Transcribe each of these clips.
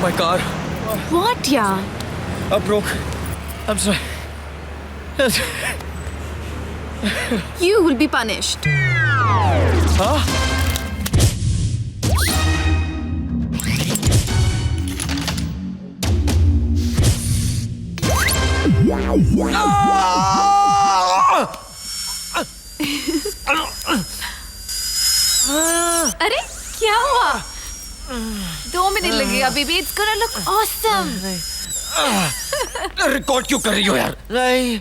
My car. What, yeah? Broke. I'm sorry. You will be punished. Huh? अरे क्या हुआ? 2 minute लगेगा baby. It's gonna look awesome. Record क्यों कर रही हो यार? नहीं.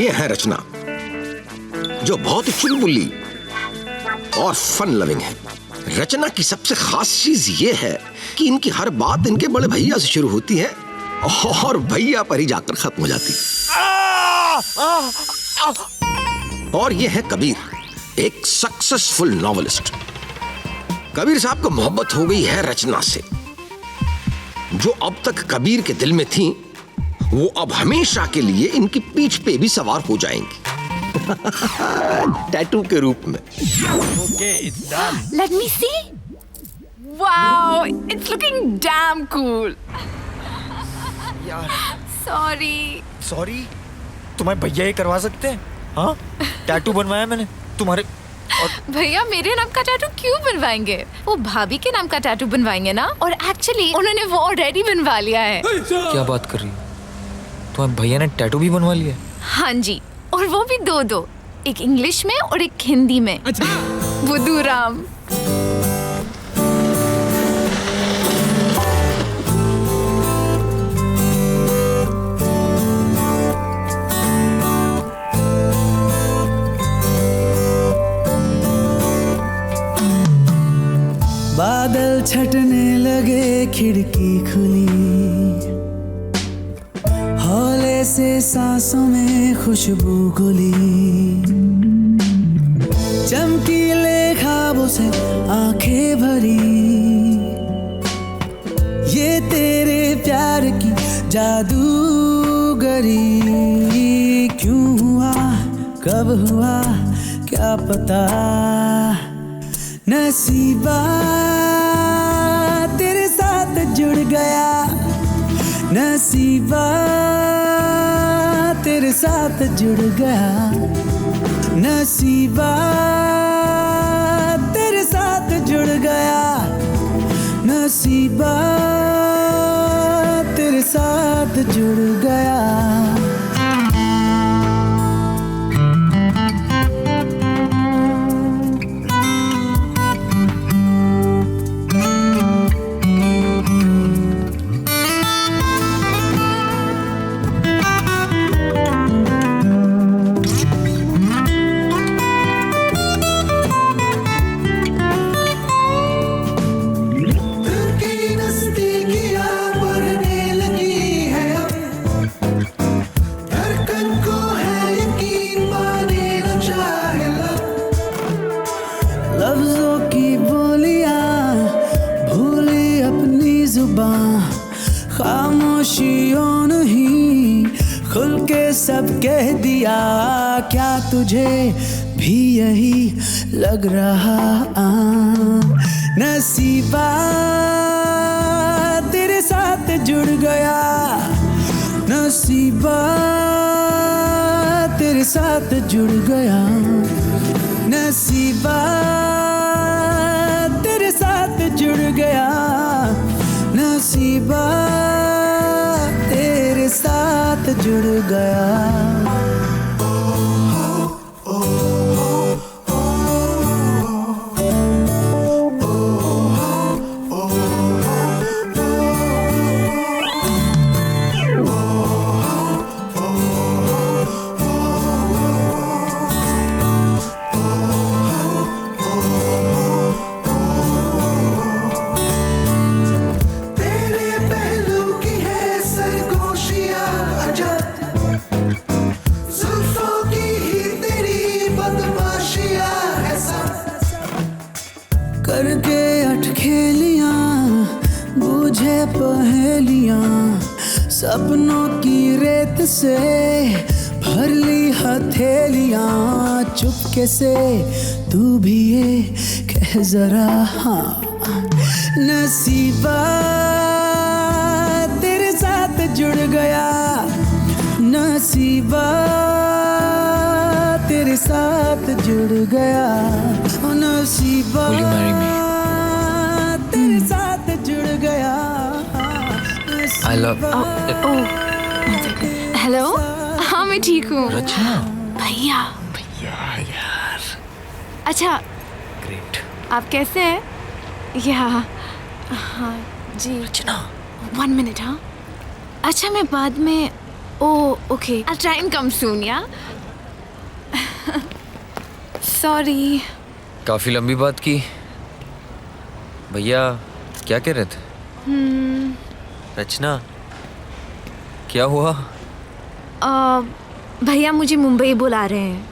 ये है रचना, जो बहुत ही चुलबुली और फन लविंग है. रचना की सबसे खास चीज ये है कि इनकी हर बात इनके बड़े भैया से शुरू होती है और भैया पर ही जाकर खत्म हो जाती है. और ये है कबीर, एक सक्सेसफुल नॉवेलिस्ट. कबीर साहब को मोहब्बत हो गई है रचना से, जो अब तक कबीर के दिल में थी, वो अब हमेशा के लिए इनकी पीठ पे भी सवार हो जाएंगी. टैटू के रूप में. Okay, it's done. Let me see. Wow, it's looking damn cool. यार. Sorry. तुम्हारे भैया ये करवा सकते हैं? हाँ? टैटू बनवाया मैंने तुम्हारे. भैया मेरे नाम का टैटू क्यों बनवाएंगे? वो भाभी के नाम का टैटू बनवाएंगे ना. और एक्चुअली उन्होंने वो ऑलरेडी बनवा लिया है. क्या बात कर रही हो? तुम्हारे भैया ने टैटू भी बनवा लिया? हाँ जी, और वो भी 2-2. एक इंग्लिश में और एक हिंदी में. बुद्धूराम. बादल छटने लगे, खिड़की खुली, हौले से सांसों में खुशबू घुली, चमकीले ख्वाबों से आंखें भरी, ये तेरे प्यार की जादूगरी. क्यों हुआ, कब हुआ, क्या पता, नसीबा तेरे साथ जुड़ गया, नसीबा तेरे साथ जुड़ गया, नसीबा तेरे साथ जुड़ गया, नसीबा तेरे साथ जुड़ गया. लफ्जों की बोलियां भूली अपनी जुबां, खामोशियों नहीं खुल के सब कह दिया. क्या तुझे भी यही लग रहा? नसीबा तेरे साथ जुड़ गया, नसीबा तेरे साथ जुड़ गया, नसीबा तेरे साथ जुड़ गया, नसीबा जुड़ गया। करके अटखेलियां बूझे पहेलियां, सपनों की रेत से भर ली हथेलियां। चुपके से तू भी ये कह जरा हाँ, नसीबा तेरे साथ जुड़ गया, नसीबा तेरे साथ जुड़ गया, नसीबा Will you marry me? तेरे साथ जुड़ गया। I love हेलो, हाँ मैं ठीक हूँ। रचना। भैया। भैया यार। अच्छा, ग्रेट। आप कैसे हैं? या हाँ जी। रचना। 1 मिनट। हाँ अच्छा, मैं बाद में okay, I'll try and come soon, या? सॉरी। काफी लंबी बात की। भैया क्या कह रहे थे? रचना क्या हुआ? भैया मुझे मुंबई बुला रहे हैं,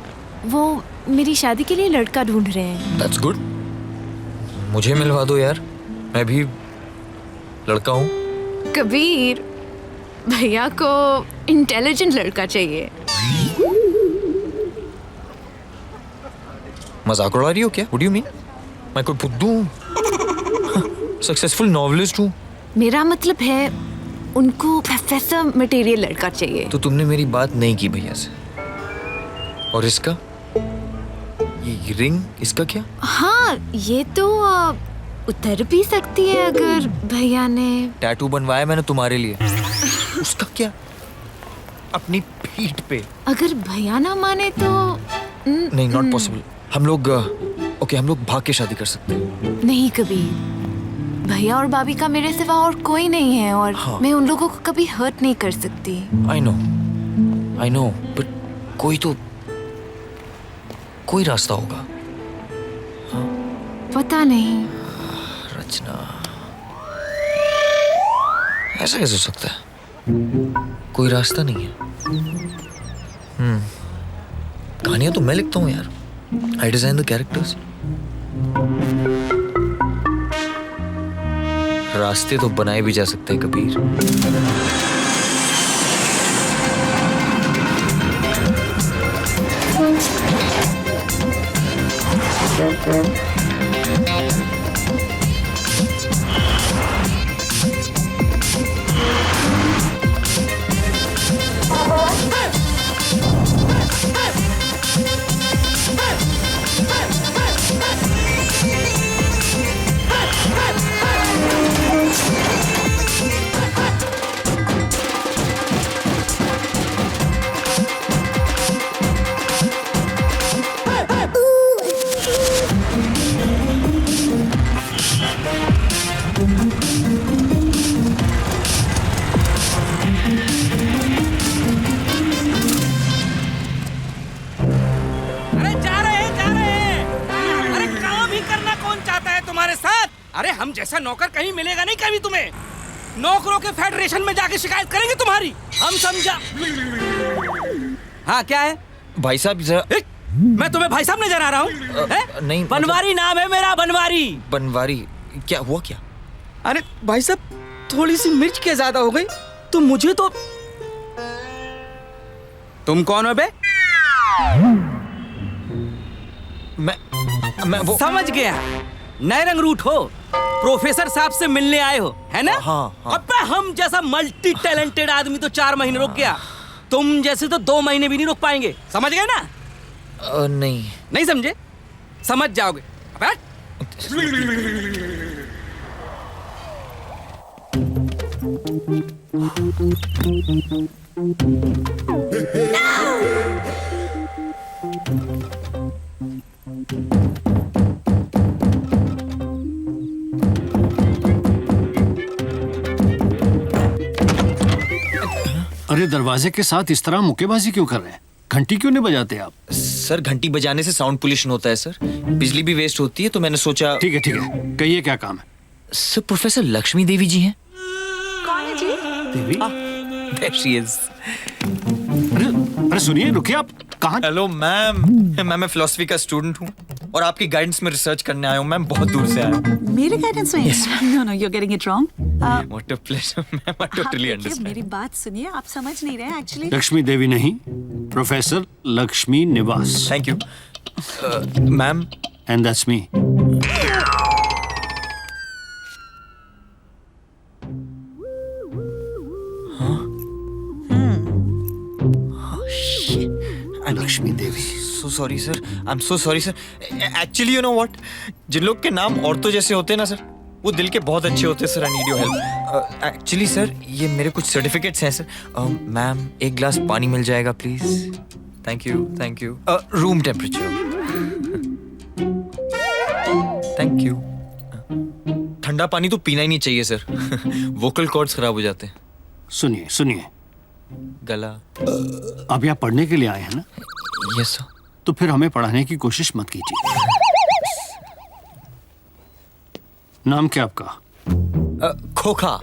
वो मेरी शादी के लिए लड़का ढूंढ रहे हैं। That's good। मुझे मिलवा दो यार, मैं भी लड़का हूँ। कबीर, भैया को इंटेलिजेंट लड़का चाहिए। मजाक उड़ा रही हो क्या? What do you mean? मैं कोई फुद्दू हूँ? सक्सेसफुल नॉवेलिस्ट हूँ। मेरा मतलब है उनको प्रोफेसर मटेरियल लड़का चाहिए। तो तुमने मेरी बात नहीं की भैया से। और इसका ये रिंग, इसका क्या? हाँ, ये तो उतर भी सकती है अगर भैया ने। टैटू बनवाया मैंने तुम्हारे लिए। उसका क्या? अपनी पीठ पे। अगर भैया ना माने तो नहीं, नॉट पॉसिबल। हम लोग भाग के शादी कर सकते हैं। नहीं कबीर, भैया और भाभी का मेरे सिवा और कोई नहीं है, और हाँ। मैं उन लोगों को कभी हर्ट नहीं कर सकती। I know, but कोई रास्ता होगा। पता नहीं। रचना, ऐसा कैसे हो सकता है? कोई रास्ता नहीं है। कहानियां तो मैं लिखता हूँ यार। I design the characters। रास्ते तो बनाए भी जा सकते हैं कबीर। अरे हम जैसा नौकर कहीं मिलेगा नहीं कभी तुम्हें। नौकरों के फेडरेशन में जाके शिकायत करेंगे तुम्हारी, हम समझा। हाँ क्या है? भाई साहब जरा। मैं तुम्हें भाई साहब नजर आ रहा हूँ? नहीं, बनवारी नाम है मेरा, बनवारी। बनवारी? क्या हुआ क्या? अरे भाई साहब, थोड़ी सी मिर्च क्या ज्यादा हो गई तो मुझे तो। तुम कौन हो बे? मैं वो समझ गया, नए रंग रूट हो, प्रोफेसर साहब से मिलने आए हो, है ना? हाँ। अबे हम जैसा मल्टी टैलेंटेड आदमी तो 4 महीने रुक गया, तुम जैसे तो 2 महीने भी नहीं रुक पाएंगे, समझ गए ना? नहीं समझे? समझ जाओगे। अरे दरवाजे के साथ इस तरह मुक्केबाजी क्यों कर रहे हैं? घंटी क्यों नहीं बजाते आप? सर घंटी बजाने से साउंड पोल्यूशन होता है सर, बिजली भी वेस्ट होती है, तो मैंने सोचा। ठीक है कहिए क्या काम है? सर प्रोफेसर लक्ष्मी देवी जी हैं। कौन है जी? देवी? There she is. अरे सुनिए, रुकिए, आप कहाँ? हेलो मैम, मैं फिलोसफी का स्टूडेंट हूँ और आपकी गाइडेंस में रिसर्च करने आया हूँ मैम, बहुत दूर से आया हूँ। मेरे गाइडेंस में? No you are getting it wrong. What a pleasure, ma'am, I totally understand. मेरी बात सुनिए, आप समझ नहीं रहे एक्चुअली। लक्ष्मी देवी नहीं, प्रोफेसर लक्ष्मी निवास। Thank you. Ma'am, and that's me. Lakshmi Devi. so sorry sir, I'm so sorry sir. Actually you know what? जिन लोग के नाम औरतों जैसे होते हैं ना सर, वो दिल के बहुत अच्छे होते हैं sir. I need your help. Actually sir, ये मेरे कुछ सर्टिफिकेट्स हैं सर। मैम एक ग्लास पानी मिल जाएगा please? Thank you. Room temperature. Thank you. ठंडा पानी तो पीना ही नहीं चाहिए सर, वोकल कॉर्ड्स खराब हो जाते हैं। सुनिए, गला। अब यहाँ पढ़ने के लिए आए हैं ना? Yes sir. तो फिर हमें पढ़ाने की कोशिश मत कीजिए। नाम क्या आपका? खोखा।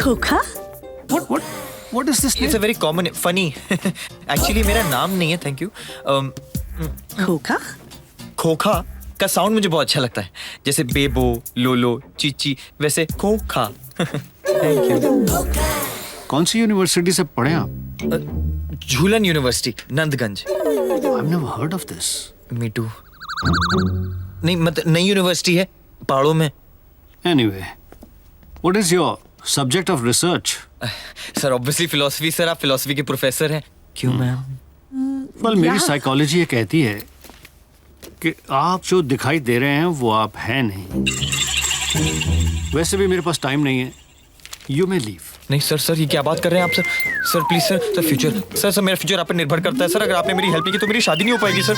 खोखा? What is this? It's a very common, funny. Actually मेरा नाम नहीं है, थैंक यू। खोखा? खोखा का साउंड मुझे बहुत अच्छा लगता है, जैसे बेबो, लोलो, चीची, वैसे खोखा। Thank you. कौन सी यूनिवर्सिटी से पढ़े आप? Jhulan university, Nandganj. I've never heard of this. Me too. नहीं मतलब नई यूनिवर्सिटी है पहाड़ों में। Anyway, what is your subject of research? Sir obviously philosophy sir, आप फिलोसफी के प्रोफेसर हैं। क्यों मैम? Well, मेरी साइकोलॉजी ये कहती है कि आप जो दिखाई दे रहे हैं वो आप हैं नहीं। वैसे भी मेरे पास टाइम नहीं है। You may leave. नहीं सर ये क्या बात कर रहे हैं आप sir? Sir please sir future sir मेरा फ्यूचर आप पे निर्भर करता है सर। अगर आपने मेरी हेल्प नहीं की तो मेरी शादी नहीं हो पाएगी सर।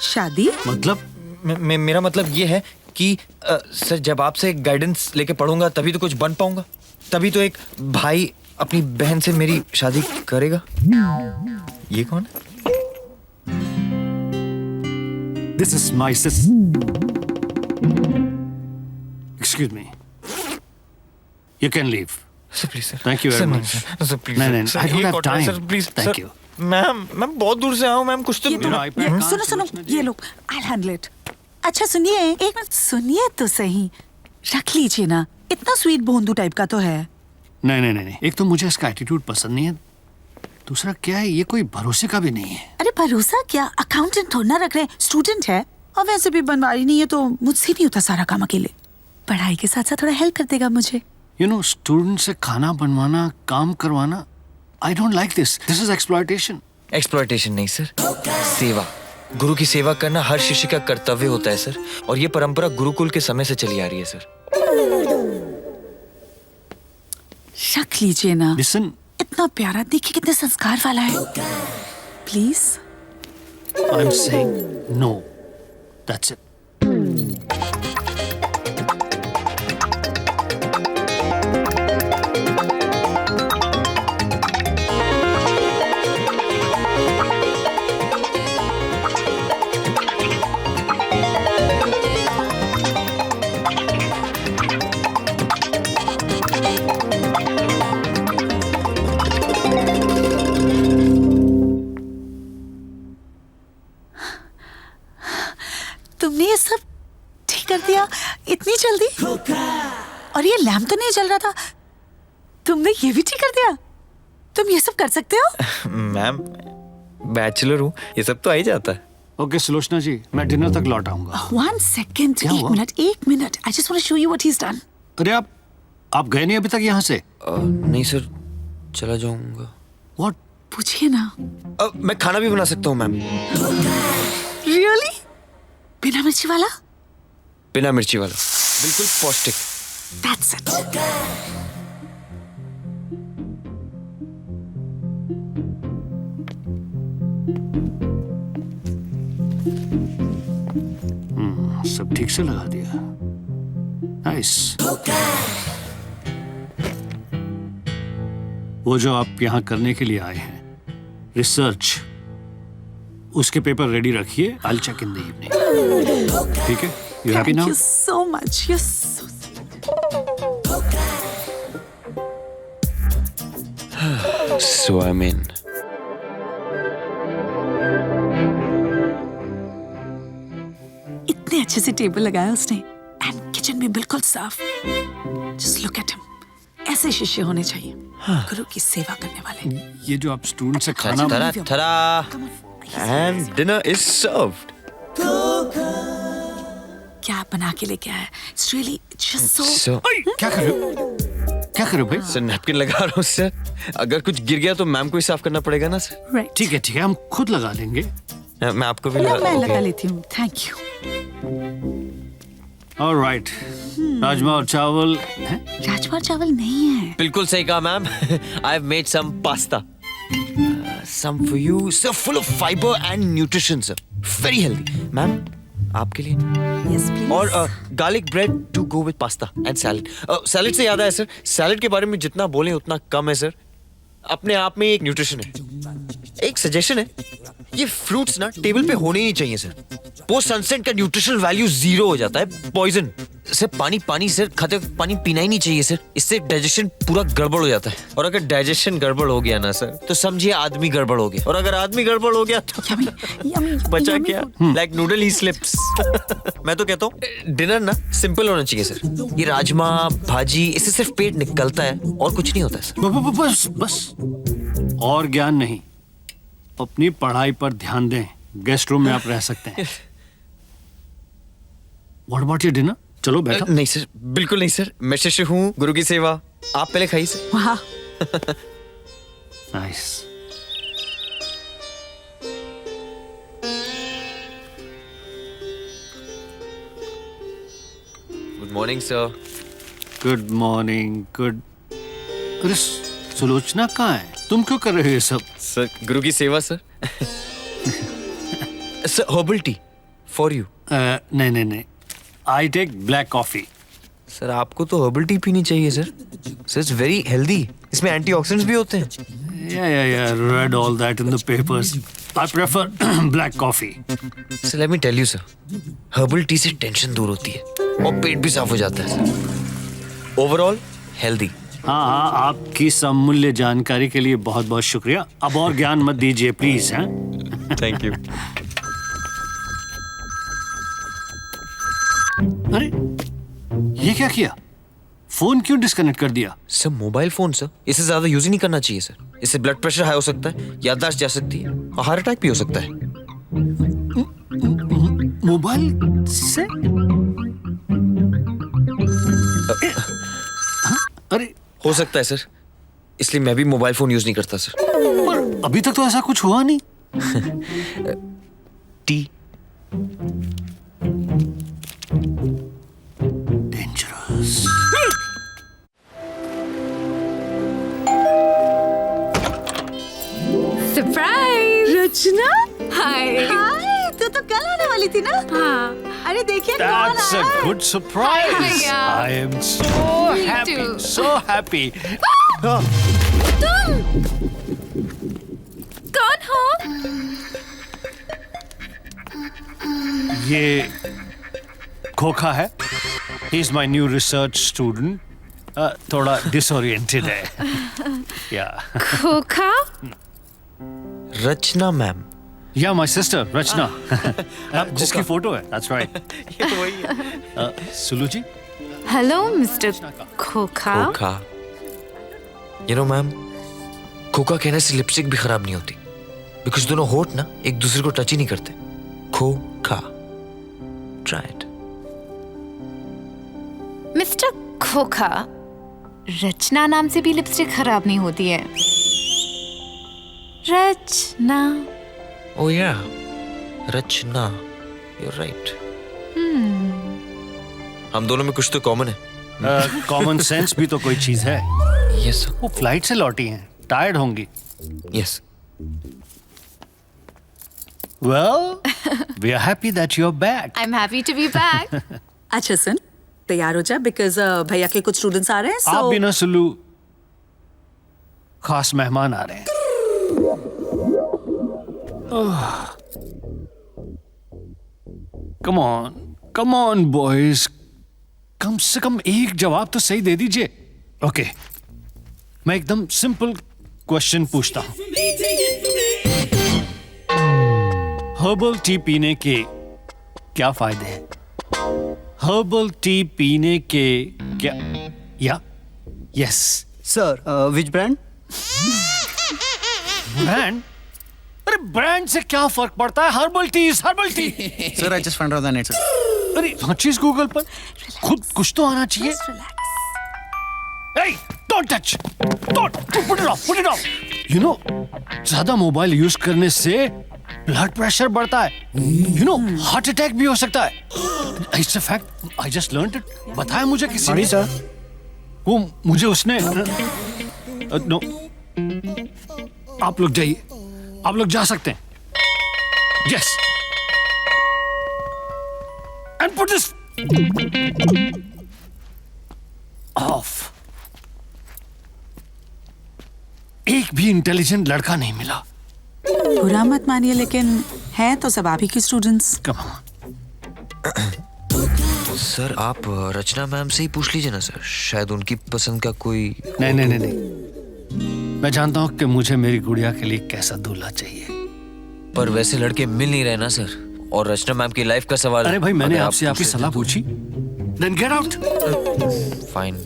शादी? मतलब? मेरा मतलब ये है कि सर जब आपसे गाइडेंस लेके पढ़ूंगा तभी तो कुछ बन पाऊंगा, तभी तो एक भाई अपनी बहन से मेरी शादी करेगा। ये कौन है? This is my sister. Excuse me. You can leave. Sir please sir. Thank you very much. Sir please नहीं, सर, I don't एक have और time. Sir please Thank sir. you. Ma'am बहुत दूर से आया हूँ मैम, कुछ तो ये तो iPad ये, कहाँ सुनो सोचने ये लो, I'll handle it. अच्छा सुनिए, एक मिनट सुनिए तो सही। रख लीजिए ना, इतना स्वीट भोंदू टाइप का तो है। नहीं। एक तो मुझे इसका एटीट्यूड पसंद नहीं है, दूसरा क्या है, ये कोई भरोसे का भी नहीं है। अरे भरोसा क्या, अकाउंटेंट थोड़ा ना रख रहे हैं, स्टूडेंट है और वैसे भी बनवारी नहीं है तो मुझसे नहीं होता सारा काम अकेले। पढ़ाई के साथ साथ थोड़ा हेल्प कर देगा मुझे। स्टूडेंट से खाना बनवाना, काम करवाना, I don't like this is exploitation. Exploitation नहीं सर, सेवा। गुरु की सेवा करना हर शिष्य का कर्तव्य होता है सर, और ये परंपरा गुरुकुल के समय से चली आ रही है सर। रख लीजिए ना। लिसन, इतना प्यारा, देखिए कितने संस्कार वाला है। Please. I am saying no, that's it. तुमने ये सब ठीक कर दिया इतनी जल्दी? और ये लैम्प तो नहीं जल रहा था, तुमने ये भी ठीक कर दिया? तुम ये सब कर सकते हो? मैम बैचलर हूँ, ये सब तो आ ही जाता है। ओके सुलोचना जी, मैं डिनर तक लौट आऊंगा। One second, क्या हुआ? एक minute. I just want to show you what he's done. अरे आप गए नहीं अभी तक यहाँ से? नहीं सर, चला जाऊंगा। What? पूछिए ना। मैं खाना भी बना सकता हूँ मैम। Really? बिना मिर्ची वाला? बिना मिर्ची वाला, बिल्कुल पौष्टिक। That's it. सब ठीक से लगा दिया। नाइस। वो जो आप यहाँ करने के लिए आए हैं, रिसर्च, उसके पेपर रेडी रखिए। I'll check in the evening. ठीक है? You happy now? Thank you so much. You're so So I'm in. इतने अच्छे से टेबल लगाया उसने, एंड किचन भी बिल्कुल साफ। Just look at him. ऐसे शिष्य होने चाहिए, गुरु की सेवा करने वाले। ये जो आप स्टूडेंट से खाना Ta-da! And dinner is served. क्या बना के लेके आया? It's really just so. So, क्या कर रहे हो? क्या कर रहे हो भाई? सर नैपकिन लगा रहा हूँ सर। अगर कुछ गिर गया तो मैम को ही साफ करना पड़ेगा ना सर। Right. ठीक है, हम खुद लगा लेंगे। मैं आपको भी मैं लगा लगा लेती हूँ। Thank you. ऑलराइट, राजमा और चावल हैं? राजमा चावल नहीं है। बिल्कुल सही कहा ma'am. I have made some pasta, some for you sir, full of fibre and nutrition sir, very healthy. Ma'am आपके लिए Yes, please. और garlic bread to go with pasta and salad. Salad से याद आया सर, सैलेड के बारे में जितना बोले उतना कम है सर। अपने आप में एक न्यूट्रिशन है। एक सजेशन है, ये फ्रूट्स ना टेबल पे होने ही नहीं चाहिए सर। पोस्ट सनसेट का न्यूट्रिशनल वैल्यू 0 हो जाता है, पॉइजन। सर पानी सर, खाते वक्त पानी पीना ही नहीं चाहिए सर, इससे डाइजेशन पूरा गड़बड़ हो जाता है। और अगर डाइजेशन गड़बड़ हो गया ना सर, तो समझिए आदमी गड़बड़ हो गया। और अगर आदमी गड़बड़ हो गया तो बचा yummy क्या? लाइक नूडल ही स्लिप्स। मैं तो कहता हूँ डिनर ना सिंपल होना चाहिए सर। ये राजमा भाजी, इससे सिर्फ पेट निकलता है और कुछ नहीं होता है सर। बस और ज्ञान नहीं, अपनी पढ़ाई पर ध्यान दें। गेस्ट रूम में आप रह सकते हैं। What about your dinner? चलो बैठो। नहीं सर, बिल्कुल नहीं सर, मैं शिष्य हूँ, गुरु की सेवा। आप पहले खाइए सर। वाह। Nice. Good morning sir. Good morning. Good. अरे सुलोचना कहाँ है? तुम क्यों कर रहे हो ये सब? सर गुरु की सेवा sir. Sir herbal tea for you. नहीं, I take black coffee. Sir आपको तो हर्बल टी पीनी चाहिए sir. Sir it's very healthy, इसमें एंटीऑक्सीडेंट्स भी होते हैं। Yeah, read all that in the papers. I prefer black coffee. Sir let me tell you sir, herbal tea से tension दूर होती है और पेट भी साफ हो जाता है सर। Overall healthy. हाँ, आपकी समूल्य जानकारी के लिए बहुत बहुत शुक्रिया। अब और ज्ञान मत दीजिए प्लीज। हैं? Thank you. अरे ये क्या किया? फोन क्यों डिस्कनेक्ट कर दिया? सर मोबाइल फोन सर, इसे ज्यादा यूज ही नहीं करना चाहिए सर। इससे ब्लड प्रेशर हाई हो सकता है, याददाश्त जा सकती है और हार्ट अटैक भी हो सकता है। मोबाइल से? अरे हो सकता है सर, इसलिए मैं भी मोबाइल फोन यूज नहीं करता सर। पर अभी तक तो ऐसा कुछ हुआ नहीं। T dangerous. सरप्राइज। रचना, हाय। हाय, तू तो कल आने वाली थी ना? हाँ। अरे देखिए कौन That's a आया। good surprise. Hi, भैया। I am so Me happy, too. so happy. तुम कौन हो? ये खोखा है। He is my new research student. थोड़ा disoriented है। Yeah. खोखा? रचना मैम। Yeah, my sister रचना। जिसकी फोटो है। That's right. ये तो वही है। सुलू जी। हेलो मिस्टर खोखा। खोखा। यू नो मैम, खोखा कहने से लिपस्टिक भी खराब नहीं होती, बिकॉज दोनों होठ ना एक दूसरे को टच ही नहीं करते। खोखा। Try it. मिस्टर खोखा, रचना नाम से भी लिपस्टिक खराब नहीं होती है। रचना। ओह या, रचना, यू राइट। हम दोनों में कुछ तो कॉमन है। कॉमन सेंस भी तो कोई चीज है। यस वो फ्लाइट से लौटी हैं, टायर्ड होंगी। Yes. Well, we are happy that you're back. I'm happy to be back. अच्छा सुन, तैयार हो जा बिकॉज भैया के कुछ स्टूडेंट्स आ रहे हैं आप भी ना सुल्लू, खास मेहमान आ रहे हैं. Come on, boys. कम से कम एक जवाब तो सही दे दीजिए. ओके, मैं एकदम सिंपल क्वेश्चन पूछता हूं. हर्बल टी पीने के क्या फायदे हैं? हर्बल टी पीने के क्या? या yes sir, which brand? Brand? अरे ब्रांड से क्या फर्क पड़ता है? Herbal tea is herbal tea. Sir, I just found out the net, sir. अरे हर चीज गूगल पर, खुद कुछ तो आना चाहिए. Hey, don't touch! Don't! Put it off! You know, ज्यादा मोबाइल यूज करने से ब्लड प्रेशर बढ़ता है. You know, हार्ट अटैक भी हो सकता है. It's a fact. I just learned it. बताया मुझे किसी ने. सर. वो मुझे उसने नो. आप लोग जाइए. आप लोग जा सकते हैं. Yes. And put this off. एक भी इंटेलिजेंट लड़का नहीं मिला. बुरा मत मानिए, लेकिन हैं तो सब आप ही के स्टूडेंट्स. Come on. सर आप रचना मैम से ही पूछ लीजिए ना सर, शायद उनकी पसंद का कोई. नहीं. मैं जानता हूँ कि मुझे मेरी गुड़िया के लिए कैसा दूल्हा चाहिए. पर वैसे लड़के मिल नहीं रहे ना सर, और रचना मैम की लाइफ का सवाल. अरे भाई, मैंने अगर आपसे आप आपकी पूछ सलाह लेते पूछी. Then get out. तो फाइन.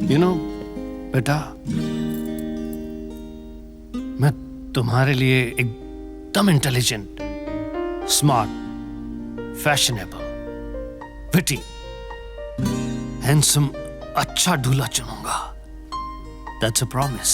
You know, बेटा, मैं तुम्हारे लिए एकदम intelligent, smart, fashionable, witty, handsome, अच्छा दूल्हा चुनूंगा. That's a promise.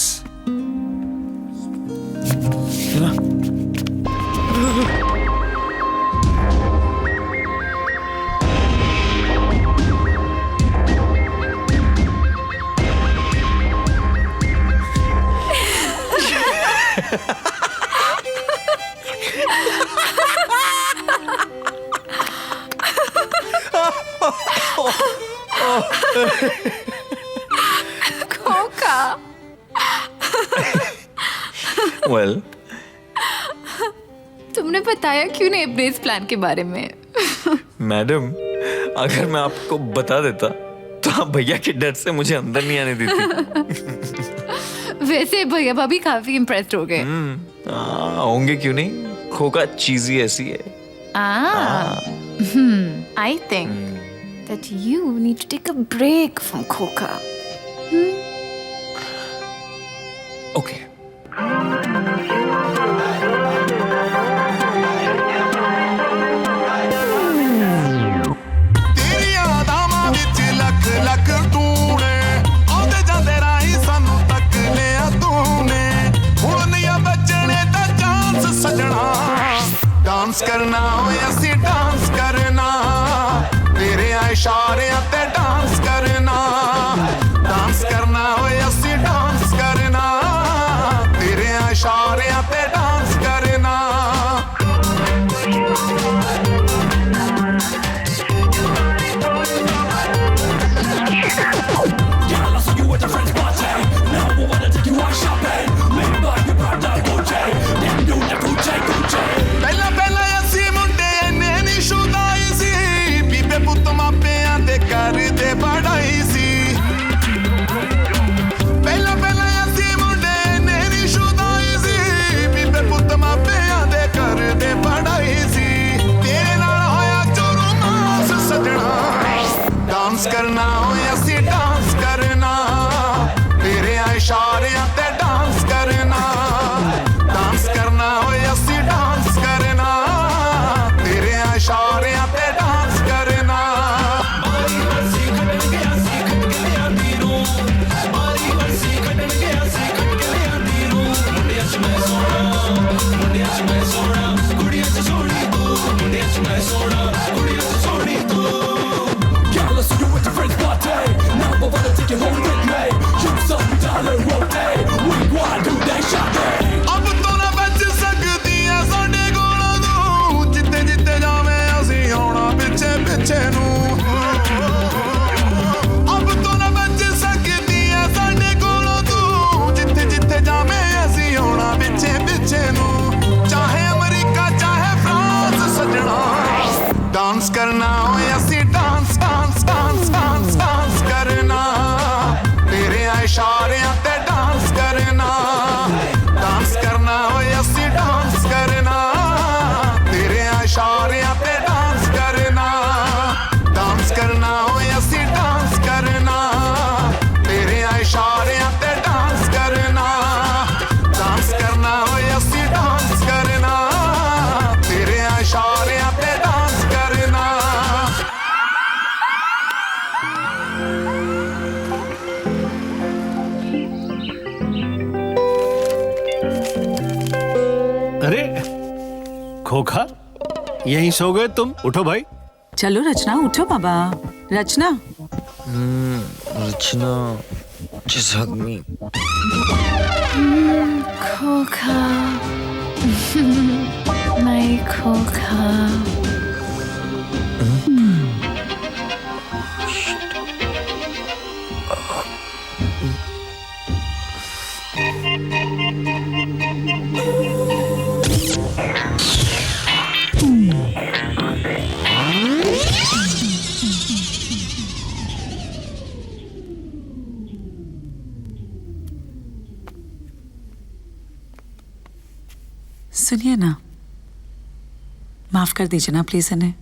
खोका. Well, तुमने बताया क्यों नहीं अपने इस प्लान के बारे में? मैडम, अगर मैं आपको बता देता तो आप भैया के डर से मुझे अंदर नहीं आने देती. वैसे भैया भाभी काफी इम्प्रेस्ड हो गए. होंगे क्यों नहीं, खोका चीजी ऐसी है. I think that you need to take a break from Coca. Okay. Dance करना ऐसी डांस करना, तेरे इशारे ते डांस करना. डांस करना ऐसी डांस करना, तेरे इशारे ते डांस करना. पहला ऐसी मुंडे ने नी शुदाई सी, बीबे पुत्त मापियां दे खोखा, यहीं सो गए तुम? उठो भाई। चलो रचना, उठो बाबा। रचना, रचना, just hug me. खोखा, मैं खोखा। सुनिए ना, माफ कर दीजिए ना प्लीज इन्हें।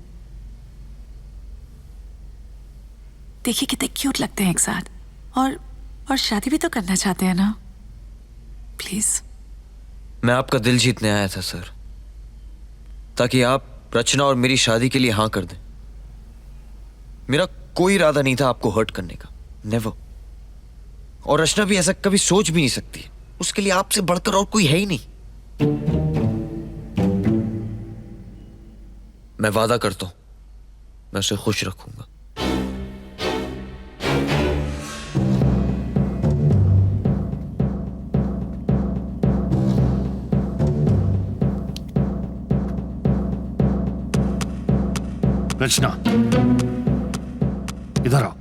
देखिए कितने क्यूट लगते हैं एक साथ, और शादी भी तो करना चाहते हैं ना। प्लीज। मैं आपका दिल जीतने आया था सर, ताकि आप रचना और मेरी शादी के लिए हाँ कर दें। मेरा कोई इरादा नहीं था आपको हर्ट करने का, नेवर। और रचना भी ऐसा कभी सोच भी नहीं सकती। उसके लिए आपसे बढ़कर और कोई है ही नहीं। मैं वादा करता हूं, मैं उसे खुश रखूंगा। रचना, इधर आओ।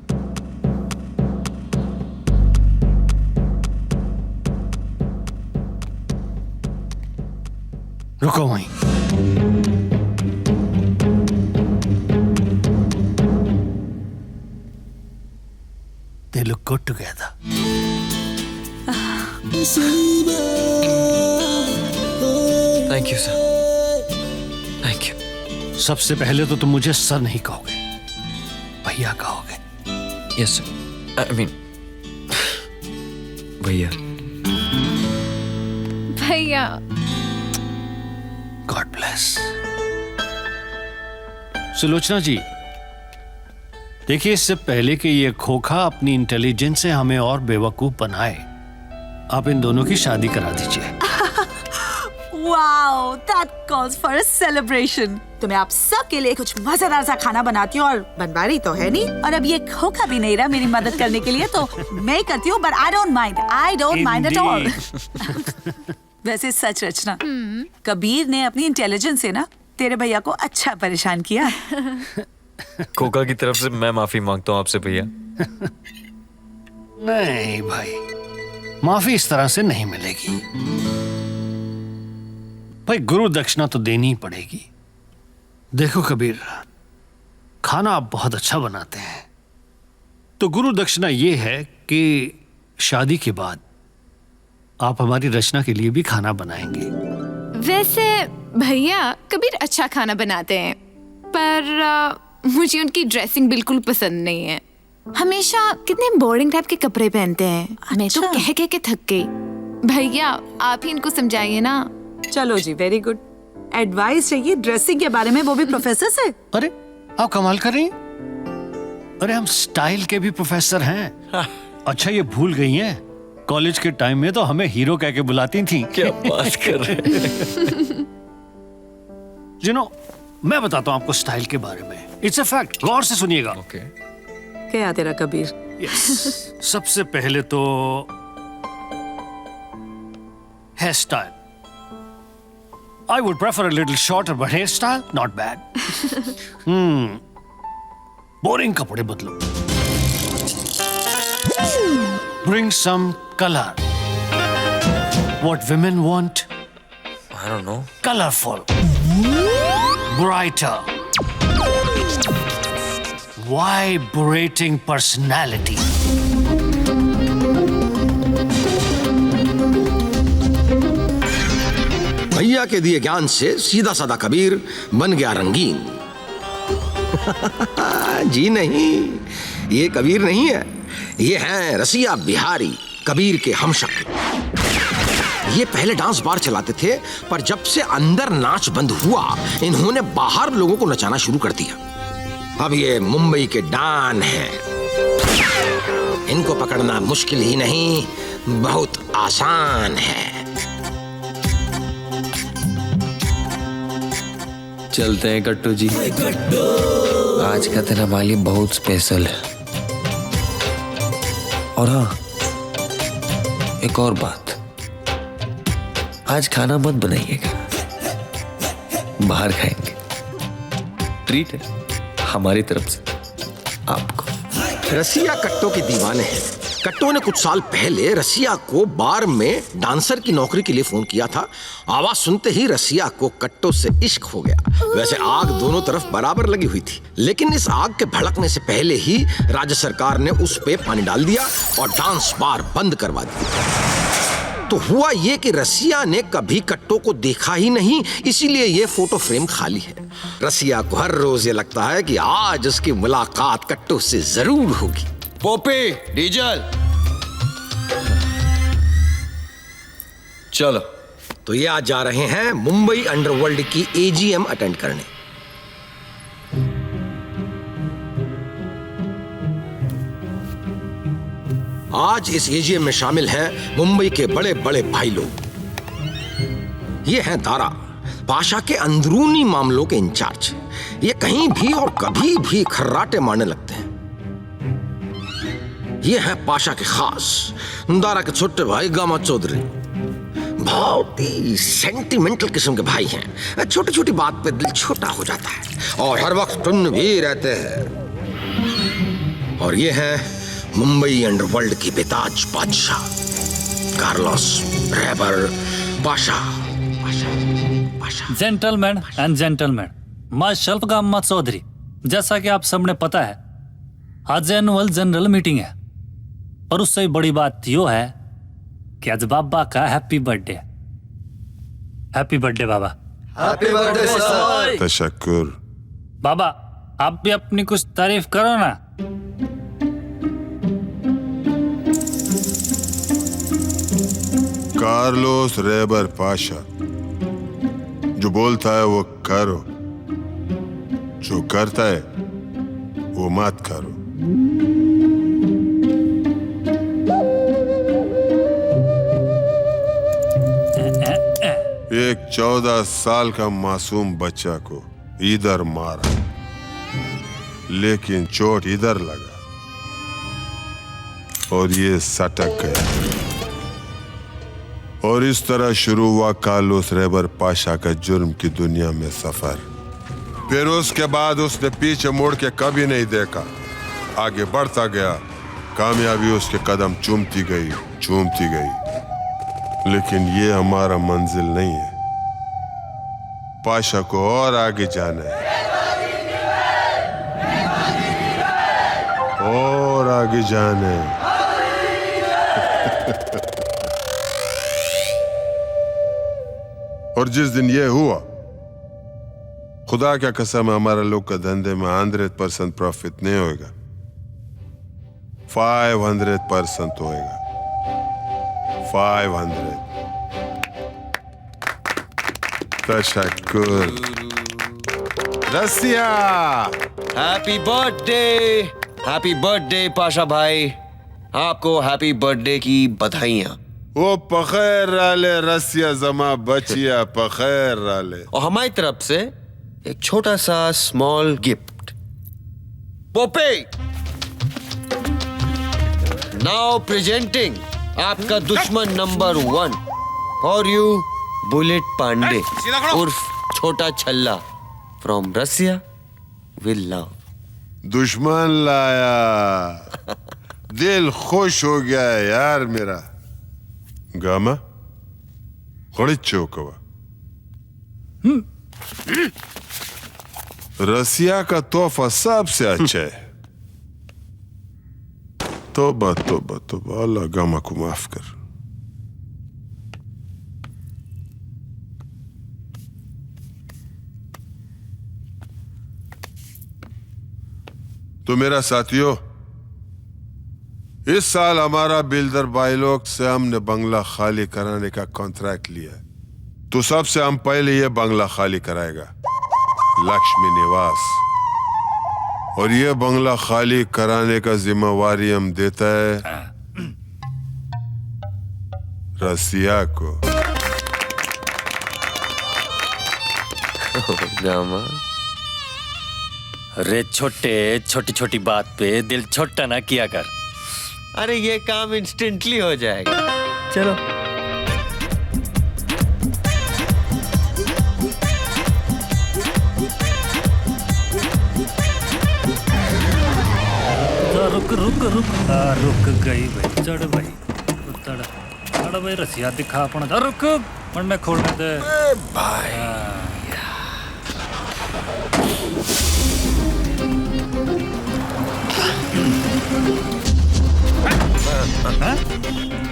रुको वहीं। They look good together. Thank you sir, thank you. सबसे पहले तो तुम मुझे सर नहीं कहोगे, भैया कहोगे। यस सर, आई मीन भैया। भैया। God bless. सुलोचना जी, देखिए, इससे पहले कि ये खोखा अपनी इंटेलिजेंस से हमें और बेवकूफ बनाए, आप इन दोनों की शादी करा दीजिए। Wow, that calls for a celebration। तो मैं आप सब के लिए कुछ मजेदार सा खाना बनाती हूँ, और बनवा रही तो है नहीं, और अब ये खोखा भी नहीं रहा मेरी मदद करने के लिए, तो मैं करती हूँ, but I don't mind at all। वैसे सच रचना, कबीर ने अपनी इंटेलिजेंस से ना तेरे भैया को अच्छा परेशान किया। खोखा की तरफ से मैं माफी मांगता हूँ आपसे भैया। नहीं भाई, माफी इस तरह से नहीं मिलेगी भाई, गुरु दक्षिणा तो देनी ही पड़ेगी। देखो कबीर, खाना आप बहुत अच्छा बनाते हैं, तो गुरु दक्षिणा ये है कि शादी के बाद आप हमारी रचना के लिए भी खाना बनाएंगे। वैसे भैया कबीर अच्छा खाना बनाते हैं, पर मुझे उनकी ड्रेसिंग बिल्कुल पसंद नहीं है। हमेशा कितने बोरिंग टाइप के कपड़े पहनते हैं। मैं तो कह के थक गई। भैया आप ही इनको समझाइए ना। चलो जी, वेरी गुड। एडवाइस चाहिए ड्रेसिंग के बारे में, वो भी प्रोफेसर से। अरे आप कमाल कर रही हैं। अरे हम स्टाइल के भी प्रोफेसर हैं। अच्छा ये भूल गई हैं, कॉलेज के टाइम में तो हमें हीरो कह के बुलाती थी। क्या बात कर रहे हैं। मैं बताता हूं आपको स्टाइल के बारे में। इट्स अ फैक्ट, गौर से सुनिएगा। क्या तेरा कबीर? सबसे पहले तो hair style. I would prefer a little shorter, but hairstyle not bad. Boring कपड़े बदलो. Bring some color. What women want? I don't know. Colorful. Brighter. Vibrating personality. भैया के दिए ज्ञान से सीधा साधा कबीर बन गया रंगीन। जी नहीं, ये कबीर नहीं है, ये हैं रसिया बिहारी, कबीर के हमशक्ल। ये पहले डांस बार चलाते थे, पर जब से अंदर नाच बंद हुआ, इन्होंने बाहर लोगों को नचाना शुरू कर दिया। अब ये मुंबई के डॉन हैं। इनको पकड़ना मुश्किल ही नहीं, बहुत आसान है। चलते हैं कट्टू जी। आज का तेरा वाली बहुत स्पेशल है। और हाँ, एक और बात, आज खाना मत बनाइएगा, बाहर खाएंगे। ट्रीट है हमारी तरफ से आपको। रसिया कट्टो के दीवाने हैं। कट्टो ने कुछ साल पहले रसिया को बार में डांसर की नौकरी के लिए फोन किया था। आवाज सुनते ही रसिया को कट्टो से इश्क हो गया। वैसे आग दोनों तरफ बराबर लगी हुई थी, लेकिन इस आग के भड़कने से पहले ही राज्य सरकार ने उस पे पानी डाल दिया और डांस बार बंद करवा दिया। तो हुआ ये कि रसिया ने कभी कट्टो को देखा ही नहीं, इसीलिए ये फोटो फ्रेम खाली है। रसिया को हर रोज ये लगता है कि आज उसकी मुलाकात कट्टो से जरूर होगी। पोपी, डीजल, चलो। तो ये आज जा रहे हैं मुंबई अंडरवर्ल्ड की AGM अटेंड करने। आज इस AGM में शामिल हैं मुंबई के बड़े बड़े भाई लोग। ये हैं दारा, पाशा के अंदरूनी मामलों के इंचार्ज। ये कहीं भी और कभी भी खर्राटे मारने लगते हैं। ये हैं पाशा के खास, दारा के छोटे भाई गामा चौधरी। बहुत ही सेंटिमेंटल किस्म के भाई हैं। छोटी छोटी बात पे दिल छोटा हो जाता है और हर वक्त टुन्न भी रहते हैं। और ये हैं मुंबई अंडरवर्ल्ड की बेताज बादशाह, कार्लोस रेबर Pasha. Gentleman and gentleman, myself Gama Chaudhary. जैसा कि आप सबने पता है, आज एनुअल जनरल मीटिंग है, और उससे बड़ी बात यो है कि आज बाबा का हैप्पी बर्थडे। हैप्पी बर्थडे बाबा। Happy birthday sir. तशक्कुर। बाबा, आप भी अपनी कुछ तारीफ करो ना। कार्लोस रेबर पाशा, जो बोलता है वो करो, जो करता है वो मत करो। एक 14 साल का मासूम बच्चा को इधर मारा, लेकिन चोट इधर लगा और ये सटक गया। और इस तरह शुरू हुआ कार्लोस रेबर पाशा का जुर्म की दुनिया में सफर। फिर उसके बाद उसने पीछे मुड़ के कभी नहीं देखा, आगे बढ़ता गया। कामयाबी उसके कदम चूमती गई। लेकिन ये हमारा मंजिल नहीं है। पाशा को और आगे जाना है, और आगे जाना है। और जिस दिन ये हुआ, खुदा क्या कसम, हमारा लोग का धंधे में 100% प्रॉफिट नहीं होगा, 500% होएगा। 500। तशक्कुर। रसिया, हैप्पी बर्थडे पाशा भाई। आपको हैप्पी बर्थडे की बधाइयाँ। वो पखैर राले रसिया जमा बचिया, पखैर राले। और हमारी तरफ से एक छोटा सा स्मॉल गिफ्ट। पोपे, नाउ प्रेजेंटिंग आपका दुश्मन number 1 for you, bullet Pande उर्फ छोटा छल्ला फ्रॉम रसिया विद लव। दुश्मन लाया, दिल खुश हो गया है यार मेरा। गामा थोड़ी चौकवा। रसिया का तोहफा सबसे अच्छा है। तोबा तोबा तोबा, अल्लाह गामा को माफ कर। तो मेरा साथियों, इस साल हमारा बिल्डर भाई लोग से हमने बंगला खाली कराने का कॉन्ट्रैक्ट लिया। तो सबसे हम पहले ये बंगला खाली कराएगा, लक्ष्मी निवास। और ये बंगला खाली कराने का जिम्मेवारी हम देता है रसिया को। गामा, अरे छोटे, छोटी छोटी बात पे दिल छोटा ना किया कर। अरे ये काम इंस्टेंटली हो जाएगा। चलो। रुक रुक रुक रुक गई भाई, चढ़ भाई, चढ़ भाई, रसिया दिखा अपना, रुक मन में खोलने दे भाई।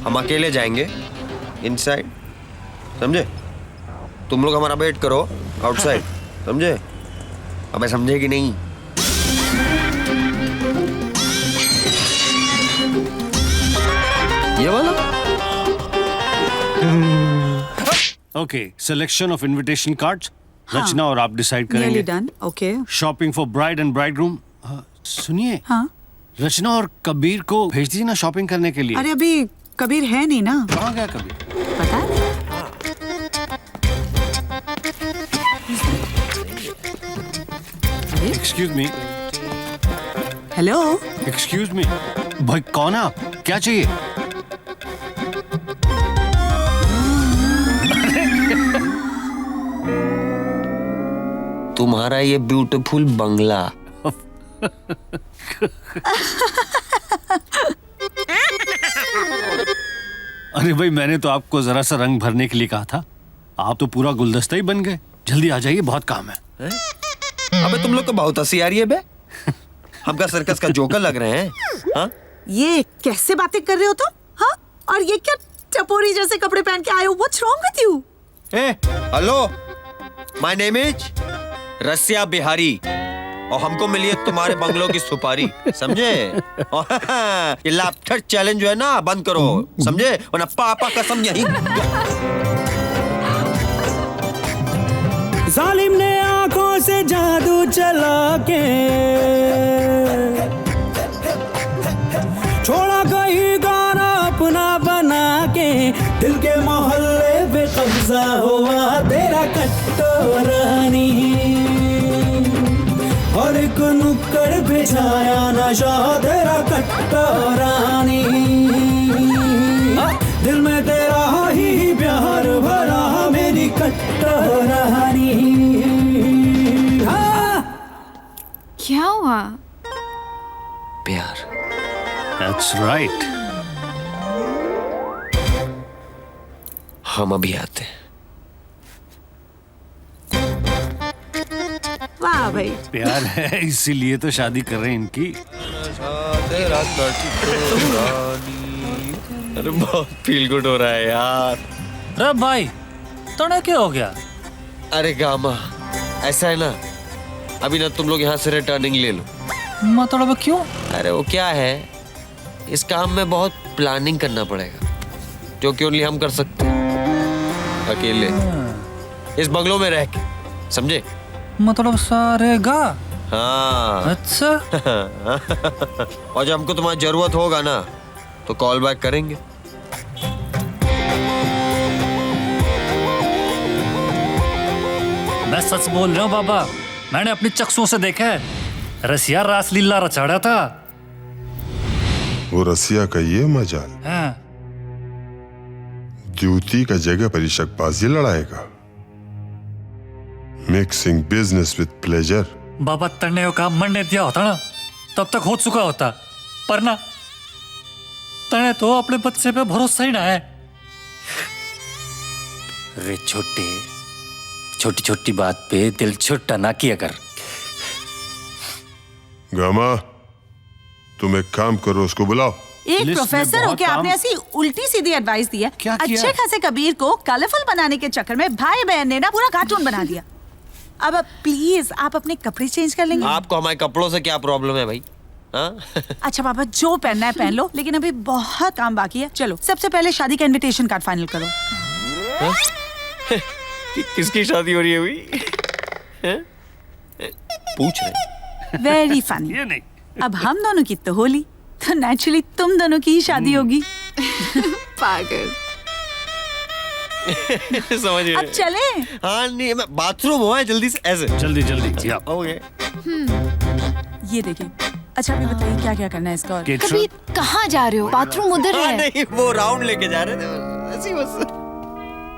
हम अकेले जाएंगे इनसाइड, समझे? तुम लोग हमारा वेट करो आउटसाइड, समझे? अबे समझे कि नहीं? ये वाला? Okay, selection of invitation cards Rachna और आप डिसाइड करेंगे। Done. Okay. Shopping for bride and bridegroom. सुनिए, हाँ रचना और कबीर को भेज दीजिए ना शॉपिंग करने के लिए। अरे अभी कबीर है नहीं ना। कहाँ गया कबीर? पता है? Excuse me. Hello. Excuse me. भाई कौन है आप? क्या चाहिए? तुम्हारा ये ब्यूटीफुल बंगला। अरे भाई, मैंने तो आपको जरा सा रंग भरने के लिए कहा था, आप तो पूरा गुलदस्ता ही बन गए। जल्दी आ जाइए, बहुत काम है। अबे तुम लोग को बहुत हंसी आ रही है बे। हमका सर्कस का जोकर लग रहे हैं। हाँ? ये कैसे बातें कर रहे हो तुम? हाँ? और ये क्या टपोरी जैसे कपड़े पहन के आए हो? What's wrong with you? Hello, my name is Rasiya Bihari और हमको मिली है तुम्हारे बंगलों की सुपारी, समझे? ये लाफ्टर चैलेंज जो है ना, बंद करो, समझे? वरना पापा कसम यही। जालिम ने आंखों से जादू चला के छोड़ा कहीं गाना अपना बना के, दिल के मोहल्ले पे कब्जा हुआ तेरा कटोरानी, और एक नुक्कड़ पे छाया नशा तेरा कटोरानी, दिल में तेरा ही प्यार भरा मेरी कटोरानी। हाँ। क्या हुआ? प्यार। That's right. हम अभी आते हैं। वाह भाई। प्यार है इसीलिए तो शादी कर रहे हैं इनकी। अरे बहुत फील गुड हो रहा है यार। अरे भाई, तने क्या हो गया? अरे गामा, ऐसा है ना, अभी ना तुम लोग यहाँ से रिटर्निंग ले लो। मतलब क्यों? अरे वो क्या है, इस काम में बहुत प्लानिंग करना पड़ेगा, जो कि ओनली हम कर सकते हैं अकेले, इस बंगलों में रह के, समझे? मतलब सारे गा? हाँ। अच्छा। और जब हमको तुम्हारी जरूरत होगा ना, तो कॉल बैक करेंगे। मैं सच बोल रहा हूँ बाबा, मैंने अपनी चक्षुओं से देखा है, रसिया रासलीला रचा रहा था। वो रसिया का ये मजाल, हाँ। ड्यूटी का जगह पर इशकबाजी लड़ाएगा। Mixing business with pleasure. बाबा तन्ने को काम मरने दिया होता ना, तब तक हो चुका होता, पर ना तने तो अपने बच्चे पे भरोसा ही ना है। अरे छोटे, छोटी छोटी बात पे दिल छोटा ना किया कर। गामा, तुम एक काम करो, उसको बुलाओ। एक प्रोफेसर होके आपने ऐसी उल्टी सीधी एडवाइस दी है। अच्छे खासे कबीर को कलरफुल बनाने के चक्कर में भाई बहन ने ना पूरा कार्टून बना दिया। अब प्लीज आप अपने कपड़े चेंज कर लेंगे? आपको हमारे कपड़ों से क्या प्रॉब्लम है भाई? हाँ? अच्छा पापा, जो पहनना है पहन लो, लेकिन अभी बहुत काम बाकी है। चलो सबसे पहले शादी का इनविटेशन कार्ड फाइनल करो। किसकी शादी हो रही है हुई? पूछ रहे। Very funny. ये नहीं। अब हम दोनों की तो होली, तो नेचुरली तुम दोनों की ही शादी होगी। पागल। समझ गए। अब चले। हाँ नहीं, मैं बाथरूम हुआ है, जल्दी से ऐसे। जल्दी जल्दी जी आप। ओके। ये देखिए। अच्छा अभी बताइए क्या क्या करना है इसका और? कबीर कहाँ जा रहे हो? बाथरूम उधर हाँ, है। नहीं वो राउंड लेके जा रहे थे ऐसी बस।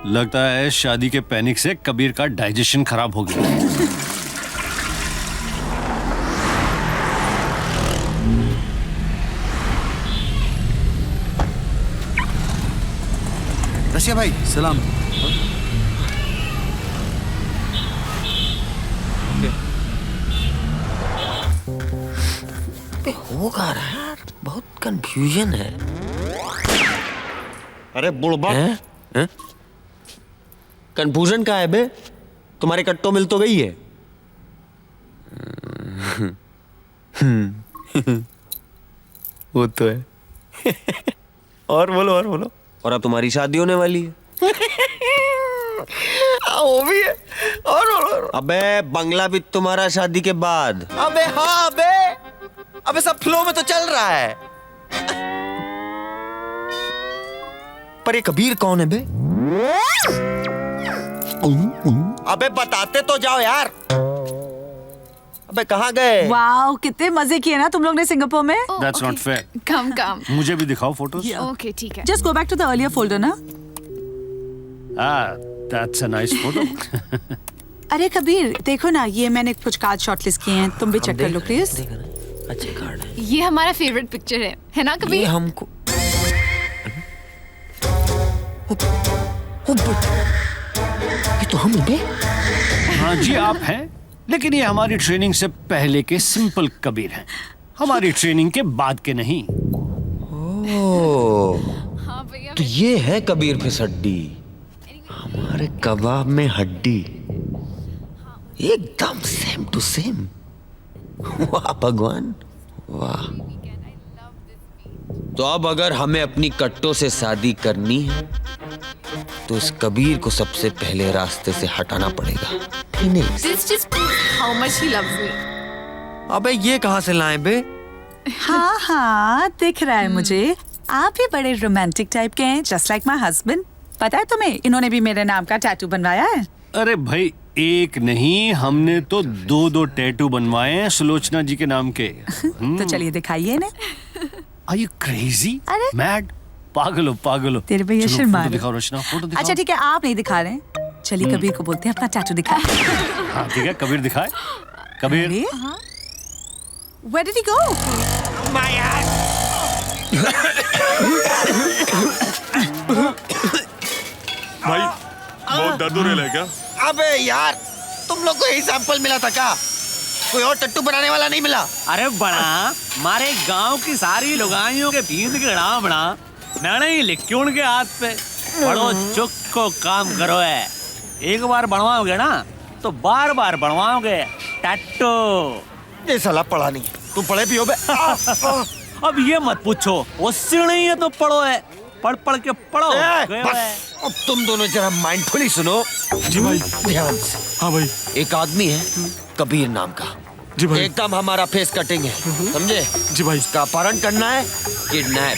लगता है शादी के पैनिक से कबीर का डाइजेशन खराब हो गया। रशिया भाई सलाम। होगा यार, बहुत कंफ्यूजन है। अरे बुड़बक, कंफ्यूजन का है बे? तुम्हारे कट्टो मिल तो गई है। वो तो है। और बोलो और बोलो। और अब तुम्हारी शादी होने वाली है। वो भी है। और अबे बंगला भी तुम्हारा शादी के बाद। अबे हाँ अबे, अबे सब फ्लो में तो चल रहा है। पर ये कबीर कौन है बे? अबे बताते तो जाओ यार। अबे कहाँ गए? वाओ कितने मजे किए ना तुम लोग ने सिंगापुर में। That's not fair. कम कम। मुझे भी दिखाओ फोटोज। ओके ठीक है। Just go back to the earlier folder ना। That's a nice photo. अरे कबीर देखो ना, ये मैंने कुछ कार्ड शॉर्टलिस्ट किए हैं, तुम भी चेक कर लो प्लीज। अच्छे कार्ड है। ये हमारा फेवरेट पिक्चर है ना कबीर? ये हमको ये तो हम बे। हाँ जी आप हैं, लेकिन ये हमारी ट्रेनिंग से पहले के सिंपल कबीर हैं, हमारी ट्रेनिंग के बाद के नहीं। हाँ भैया। तो ये है कबीर फिसड्डी, हमारे कबाब में हड्डी, एकदम सेम टू सेम। वाह भगवान वाह। तो अब अगर हमें अपनी कट्टों से शादी करनी है तो इस कबीर को सबसे पहले रास्ते से हटाना पड़ेगा। This just proves how much he loves me. अबे ये कहाँ से लाए बे? हाँ हाँ दिख रहा है मुझे, आप भी बड़े रोमांटिक टाइप के हैं, जस्ट लाइक माय हस्बैंड। पता है तुम्हें, इन्होंने भी मेरे नाम का टैटू बनवाया है। अरे भाई एक नहीं, हमने तो दो टैटू बनवाए हैं सुलोचना जी के नाम के। तो चलिए दिखाइए ना। Are you crazy? अरे Mad? पागल हो। तेरे भैया चलो, शर्मा फोटो रहे। दिखाओ रचना, फोटो दिखाओ। अच्छा ठीक है, आप नहीं दिखा रहे हैं, चलिए कबीर को बोलते हैं अपना टैटू दिखाए। हाँ ठीक है, कबीर दिखाए। Kabir Where did he go? भाई बहुत दर्द हो रहा है क्या? अबे यार तुम लोग को यही सैंपल मिला था क्या? कोई और टट्टू बनाने वाला नहीं मिला? अरे बना मारे गांव की सारी लुगाइयों के भीड़ के गड़ा बना मैंने लिखी उनके हाथ पे बड़ो चुक को काम करो है। एक बार बनवाओगे ना तो बार बार बनवाओगे टैटू। ये साला पढ़ा नहीं, तू पढ़े भी हो बे? अब ये मत पूछो, उससे नहीं है तो पढ़ो है, पढ़ पढ़ के पढ़ो। बस अब तुम दोनों जरा माइंडफुली सुनो। जी भाई। ध्यान से। हाँ भाई। एक आदमी है कबीर नाम का, जी भाई। एकदम हमारा फेस कटिंग है, समझे? जी भाई। उसका अपहरण करना है, किडनैप।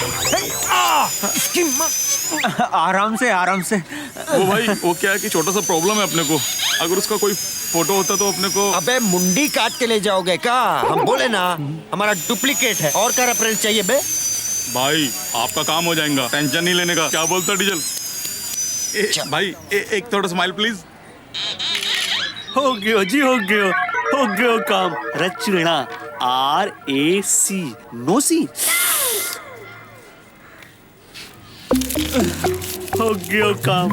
आराम से आराम से। वो भाई वो क्या है कि छोटा सा प्रॉब्लम है अपने को, अगर उसका कोई फोटो होता तो अपने को। अबे मुंडी काट के ले जाओगे क्या? हम बोले ना हमारा डुप्लीकेट है, और क्या रेफरेंस चाहिए बे? भाई आपका काम हो जाएगा, टेंशन नहीं लेने का। क्या बोलता डीजल? भाई एक थोड़ा स्माइल प्लीज। हो गयो जी, हो गयो काम। रचना RAC नो सी। हो गयो काम।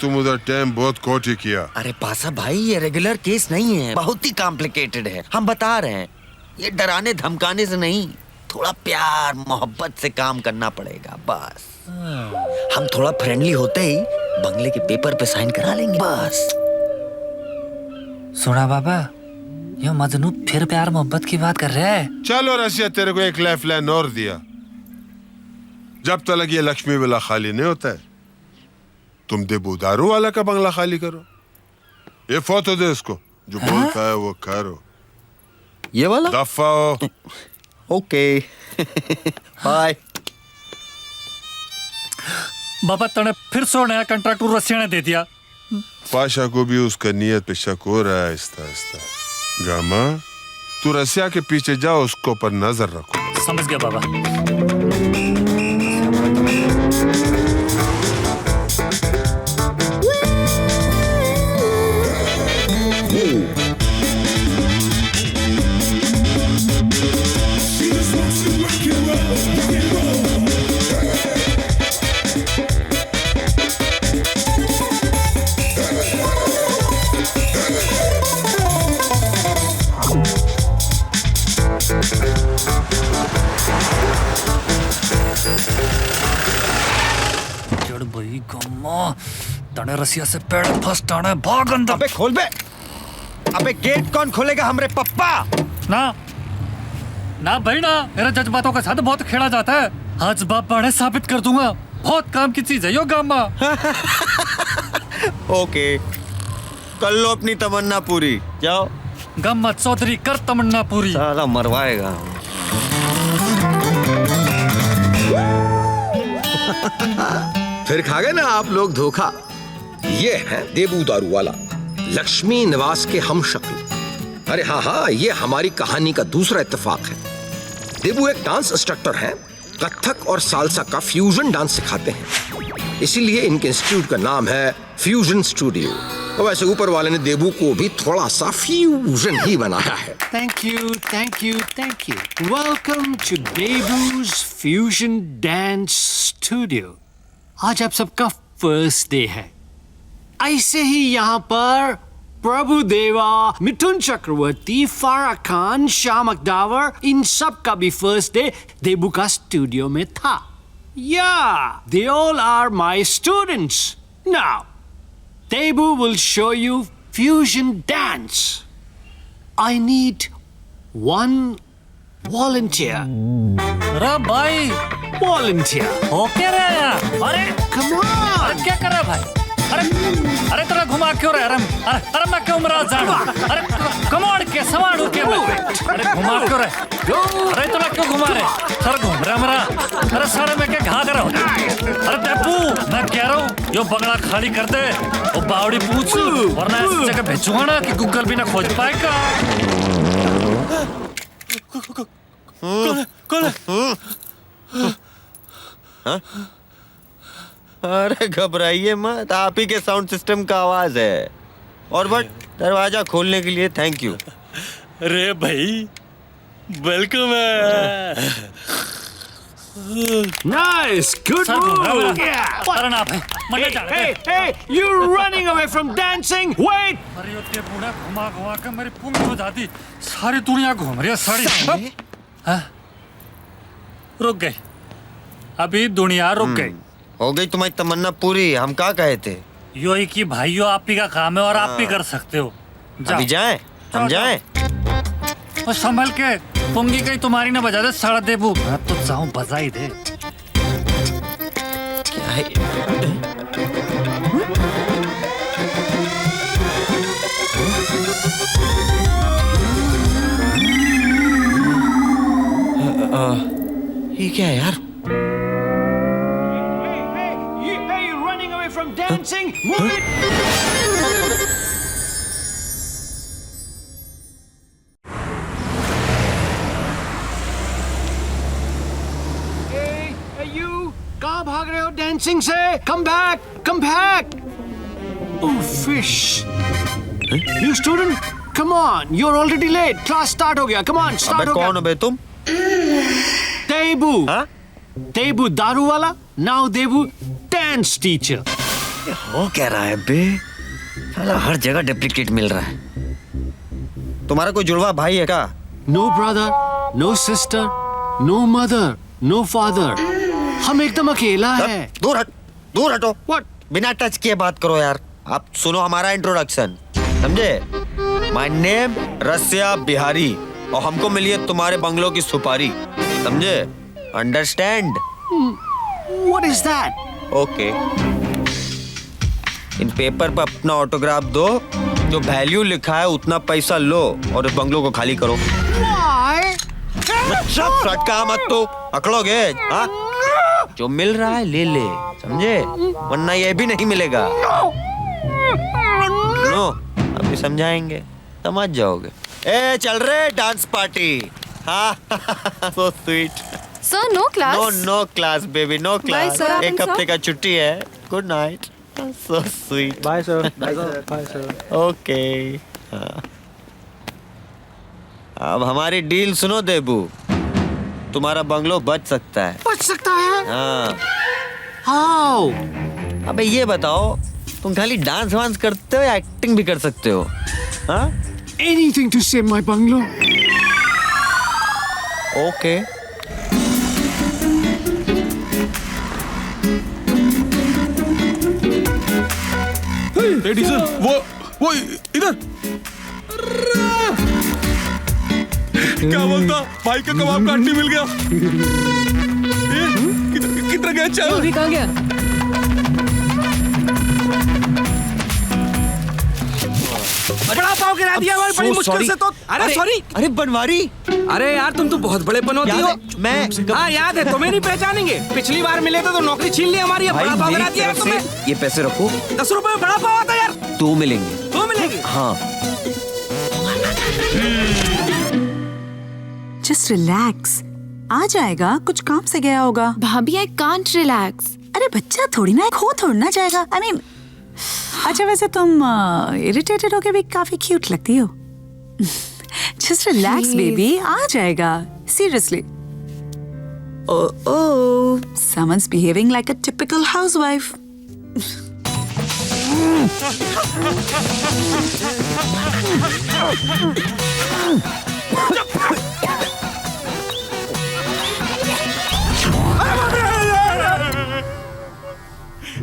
तुम उधर टाइम बहुत खोटी किया। अरे पासा भाई ये रेगुलर केस नहीं है, बहुत ही कॉम्प्लिकेटेड है। हम बता रहे हैं, ये डराने धमकाने से नहीं, थोड़ा प्यार मोहब्बत से काम करना पड़ेगा बस। हम थोड़ा फ्रेंडली होते ही बंगले के पेपर पे साइन करा लेंगे बस। सुना बाबा, ये मजनू फिर प्यार मोहब्बत की बात कर रहा है। चलो रसिया, तेरे को एक लाइफ लाइन और दिया। जब तक ये लक्ष्मी वाला खाली नहीं होता है, तुम देबू दारू वाला का बंगला खाली करो। ये फोटो दे उसको, जो बोलता है वो करो। ये वाला? दफा हो। Okay bye. बाबा तने फिर सो नया कॉन्ट्रैक्ट रसिया ने दे दिया। पाशा को भी उसका नियत पे शक हो रहा है आहिस्ता आहिस्ता। गामा, तू रसिया के पीछे जाओ, उसको पर नजर रखो। समझ गया बाबा। भाई गम्मा, तने रसिया से पेड़ फंस टाने, भाग अंदर। अबे खोल बे। अबे गेट कौन खोलेगा? हमरे पप्पा। ना ना भाई ना, मेरे जज्बातों के साथ बहुत खेला जाता है। आज बाप बाड़े साबित कर दूंगा, बहुत काम की चीज है यो गम्मा। ओके, कर लो अपनी तमन्ना पूरी, जाओ। गम्मा चौधरी कर तमन्ना पूरी। साला मरवाएगा। फिर खा गए ना आप लोग धोखा। ये है देबू दारू वाला, लक्ष्मी निवास के हम शक्ल। अरे हाँ, ये हमारी कहानी का दूसरा इत्तेफाक है। देबू एक डांस इंस्ट्रक्टर हैं, कथक और सालसा का फ्यूजन डांस सिखाते हैं, इसीलिए इनके इंस्टीट्यूट का नाम है फ्यूजन स्टूडियो। तो वैसे ऊपर वाले ने देबू को भी थोड़ा सा फ्यूजन ही बनाया है। Thank you, thank you, thank you. Welcome to Debu's fusion dance studio. आज आप सबका फर्स्ट डे है। ऐसे ही यहाँ पर प्रभु देवा, मिथुन चक्रवर्ती, फारा खान, श्याम अकदावर, इन सब का भी फर्स्ट डे देबू का स्टूडियो में था। Yeah, they all are my students. Now, Debu will show you fusion dance. I need one volunteer. अरे भाई, Volunteer. ओके रे यार। अरे Come on. अरे क्या कर रहा है भाई? अरे तेरा घुमा क्यों रहा है? अरे मैं क्यों मरा जा? अरे कमाड़ के सवाड़ू के मैं। अरे घुमा क्यों रहा? अरे तेरा क्यों घुमा रहे? सर घूम रहा मरा। अरे सारे में क्या घा कर रहा हूँ? अरे देबू, मैं कह रहा हूँ यो बगड़ा खाली कर दे, वो बावड़ी पूछ, वरना ऐसी जगह भेजूंगा ना कि गूगल भी ना खोज पाएगा। कौन है? अरे घबराइए मत, आप ही के साउंड सिस्टम का आवाज है। और बट दरवाजा खोलने के लिए थैंक यू। अरे भाई, वेलकम है। Nice, good move. अरे ना भाई, मरने जा रहे हैं। Hey, you're running away from dancing. Wait. अरे ये बूढ़ा घुमा घुमा के मेरी पूंछ हो जाती। सारी दुनिया घूम रही है सारी। हाँ? रुक गई, अभी दुनिया रुक गई। हो गई तुम्हारी तमन्ना पूरी। हम क्या कहे थे? यो ही कि भाइयों, आप ही का काम है और आप भी कर सकते हो। अभी जाएं? हम जाएं? और संभल के, पुंगी कहीं तुम्हारी ना बजा दे साड़ा देबू। मैं तो जाऊं बजा ही दे। क्या है? ये क्या है यार? Hey, you're running away from dancing. Move it. Hey, you! कहाँ भाग रहे हो dancing से? Come back! Come back! Oh, fish! You student, come on! You're already late. Class start हो गया. Come on, start अबे हो गया. कौन हो बे तुम? देबू. हाँ? देबू दारू वाला. Now देबू dance teacher. हो क्या रहा है बे? साला हर जगह डुप्लीकेट मिल रहा है। तुम्हारा कोई जुड़वा भाई है क्या? No brother, no sister, no mother, no father. हम एकदम अकेला है। दूर हट, दूर हटो। What? बिना टच किए बात करो यार। आप सुनो हमारा इंट्रोडक्शन, समझे? माय नेम रसिया बिहारी और हमको मिली है तुम्हारे बंगलों की सुपारी, समझे? Understand? What is that? Okay. In paper पर अपना ऑटोग्राफ दो, जो वैल्यू लिखा है उतना पैसा लो और इस बंगलों को खाली करो। फटका मत तो अकड़ोगे, हाँ? जो मिल रहा है ले ले, समझे? वरना ये भी नहीं मिलेगा। नो, अभी समझाएंगे, समझ जाओगे। ए चल रहे डांस पार्टी। हाँ so sweet। Sir no class? No class baby, no class. sir, एक sir? हफ्ते का छुट्टी है। Good night. So sweet। Bye sir. Bye sir. Bye sir. Okay. अब हमारी डील सुनो देबू, तुम्हारा बंगलो बच सकता है। बच सकता है? हाँ। How? अबे ये बताओ, तुम खाली डांस वांस करते हो या एक्टिंग भी कर सकते हो? हाँ? Anything to save my bungalow. Okay. A diesel, वो इधर क्या बोलता? भाई का कबाब का हड्डी मिल गया। किधर गया? चल अभी कहाँ गया? बड़ा पाव गिरा दिया भाई, बड़ी मुश्किल से तो। अरे सॉरी। अरे बनवारी। अरे यार तुम तो बहुत बड़े पनौती हो। मैं हाँ याद है, तुम्हें नहीं पहचानेंगे। पिछली बार मिले थे तो नौकरी छीन ली हमारी। अब बड़ा पाव गिरा दिया है तुमने। ये पैसे रखो। 10 रुपए में बड़ा पाव आता यार। 2 मिलेंगे। 2 मिलेंगे? हाँ। जस्ट रिलैक्स, आ जाएगा। कुछ काम से गया होगा। भाभी आई कांट रिलैक्स। अरे बच्चा थोड़ी ना, खो थोड़ी ना जाएगा। आई मीन, अच्छा वैसे तुम इरिटेटेड होके भी काफी क्यूट लगती हो। जस्ट रिलैक्स बेबी, आ जाएगा। Seriously. Oh, someone's behaving like a typical housewife.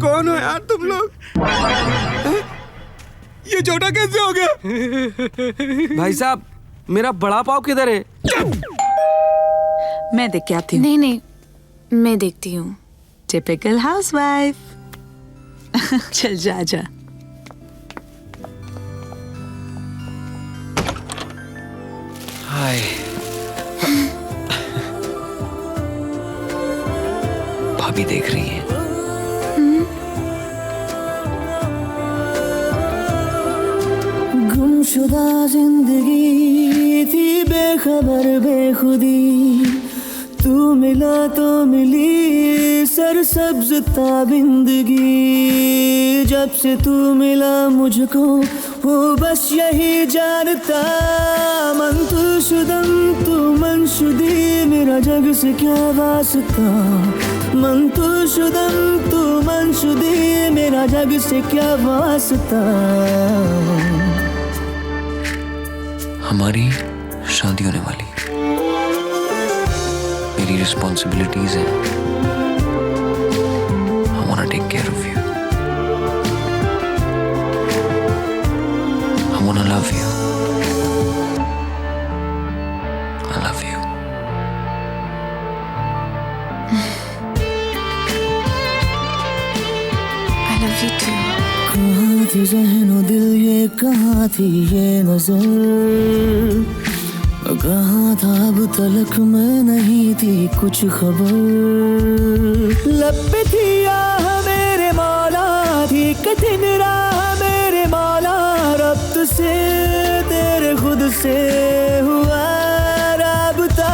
कौन हो यार तुम लोग? ये छोटा कैसे हो गया? भाई साहब, मेरा बड़ा पाव किधर है? मैं देख के आती हूँ। नहीं, मैं देखती हूँ। Typical housewife. चल जा जा। हाय। भाभी देख रही है। गुमशुदा जिंदगी थी बेखबर बेखुदी, तू मिला तो मिली सरसब्ज ताबिंदगी। जब से तू मिला मुझको वो बस यही जानता, मन तू शुदम तू मनशुदी, मेरा जग से क्या वास्ता। मन तू शुदम तू मनशुदी, मेरा जग से क्या वास्ता। हमारी शादी होने वाली, मेरी रिस्पॉन्सिबिलिटीज हैं। I wanna take care of you. I wanna love you. I love you. I love you too. कहाँ थी ज़हनो दिल ये, कहाँ थी ये नजर, कहाँ था अब तलक मैं नहीं थी कुछ खबर। लब पे थी आह मेरे मौला, थी कठिन राह मेरे मौला, रब्त से तेरे खुद से हुआ राबता।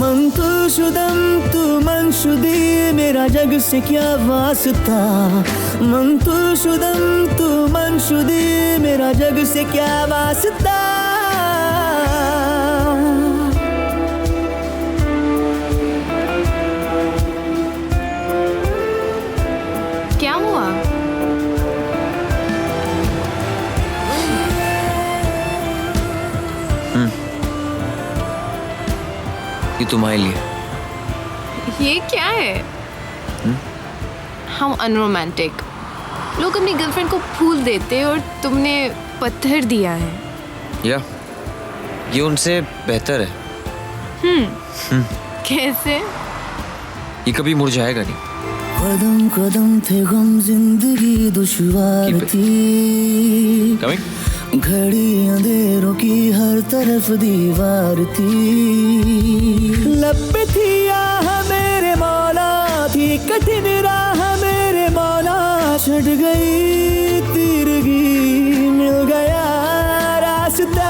मन तू शुदम तू मनशुदी, मेरा जग से क्या वास्ता। मन तू शुदम तू मनशुदी, मेरा जग से क्या वास्ता। क्या हुआ? ये तुम्हारे लिए। ये क्या है? हम अनरोमांटिक लोग अपनी गर्लफ्रेंड को फूल देते और तुमने पत्थर दिया है। या ये उनसे बेहतर है। कैसे? ये कभी मुरझाएगा नहीं। कदम कदम थे गम, जिंदगी दुश्वार थी। घड़ी अंधेरों की हर तरफ दीवार थी। लब पे थी आह मेरे मौला, थी कठिन राह मेरे मौला। छट गई तीरगी, मिल गया रास्ता।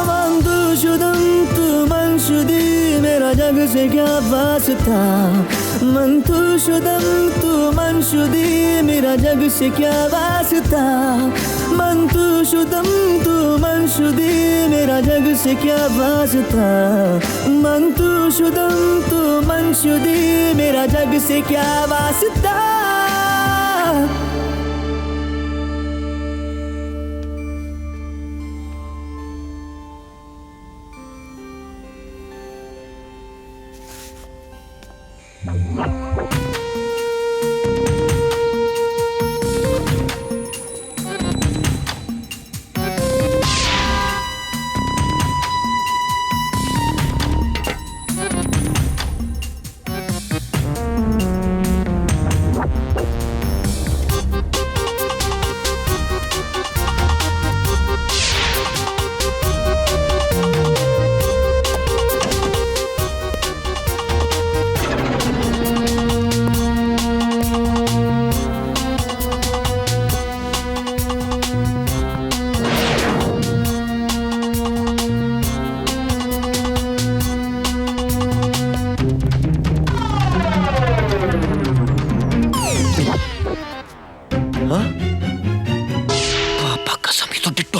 मंतुशुदम तू मंशुदी, मेरा जग से क्या वास्ता। मंतुशुदम तू मंशुदी, मेरा जग से क्या वास्ता। मंतुशुदम तू मंशुदी, मेरा जग से क्या वास्ता। मंतुशुदम तू मंशुदी, मेरा जग से क्या वास्ता।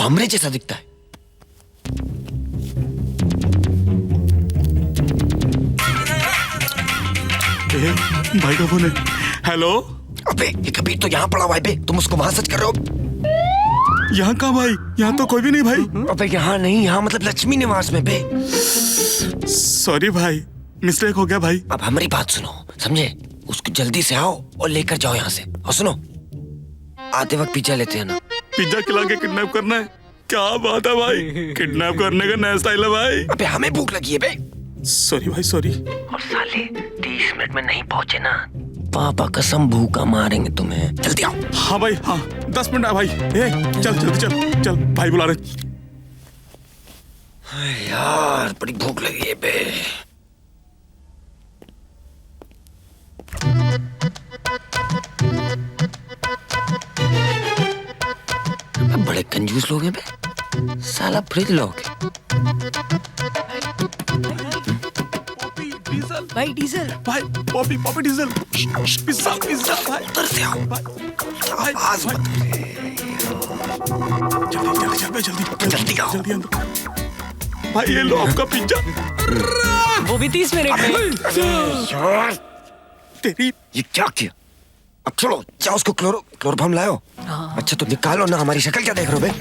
हमरे जैसा दिखता है। भाई का फोन है। हेलो। अबे ये कबीर तो यहाँ पड़ा हुआ है बे, तुम उसको वहां सच कर रहे हो। यहाँ कहाँ भाई? यहाँ तो कोई भी नहीं भाई। अबे यहाँ नहीं, यहाँ मतलब लक्ष्मी निवास में बे। सॉरी भाई, मिस्टेक हो गया भाई। अब हमारी बात सुनो, समझे? उसको जल्दी से आओ और लेकर जाओ यहाँ से। और सुनो, आते वक्त पिज्जा लेते हैं ना। पिज्जा खिला के किडनैप करना है? क्या बात है भाई, किडनैप करने का नया स्टाइल है भाई। अबे हमें भूख लगी है बे। सॉरी भाई सॉरी। और साले 30 मिनट में नहीं पहुंचे ना, पापा कसम भूखा मारेंगे तुम्हें। जल्दी आओ। हाँ भाई हाँ, 10 मिनट है भाई। चल जल्दी चल चल, भाई बुला रहे। यार बड़ी भूख लगी है बे। बड़े कंजूस लोग हैं बे, साला फ्रिज लॉक है। भाई डीजल, भाई Poppy Poppy diesel, pizza pizza भाई। उधर से आओ भाई, आवाज मत। जल्दी जल्दी आओ। जल्दी अंदर। भाई ये लो आपका पिज्जा। वो भी 30 मिनट में। यार तेरी ये क्या किया? अब चलो जाओ, उसको क्लोरोफॉर्म लाओ। अच्छा तो निकालो ना, हमारी शक्ल क्या देख रहे हो बे?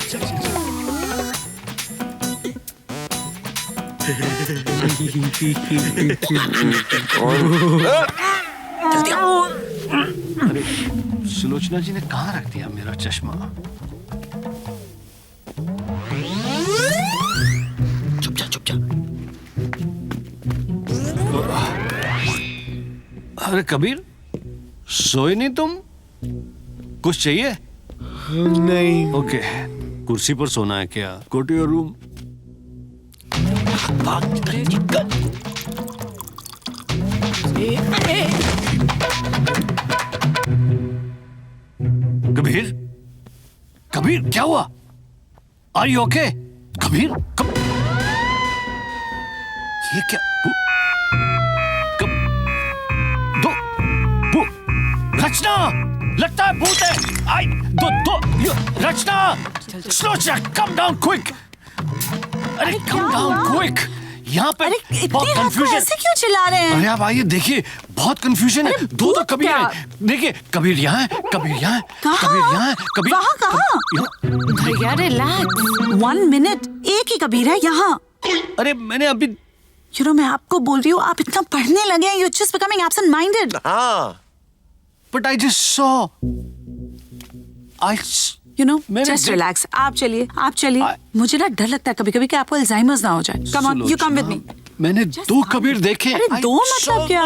जल्दी आओ। अरे सुलोचना जी ने कहाँ रख दिया मेरा चश्मा? चुप जा। अरे कबीर, सोए नहीं तुम? कुछ चाहिए? नहीं। ओके, कुर्सी पर सोना है क्या? Go to your room. Kabir, Kabir क्या हुआ? Are you okay? कबीर ये क्या? रचना, लगता है भूत है। आई दो रचना, सोचा कम डाउन क्विक। अरे कम डाउन क्विक। यहाँ पे बहुत कंफ्यूजन। ऐसे क्यों चिल्ला रहे हैं? अरे आप आइए, देखिए बहुत कंफ्यूजन है। दो तो कबीर है। देखिए कबीर यहाँ है, कबीर यहाँ है, कबीर यहाँ है, कबीर वहाँ कहाँ? भैया रिलैक्स। 1 मिनट, एक ही कबीर है यहाँ। अरे मैंने अभी मैं आपको बोल रही हूँ, आप इतना पढ़ने लगे हैं, you're just becoming absent-minded. हाँ। But I just saw. You know just relax. आप चलिए। मुझे ना डर लगता है कभी कभी कि आपको अल्जाइमर्स ना हो जाए। Come on, you come with me. मैंने 2 कबीर देखे। अरे 2 मतलब क्या?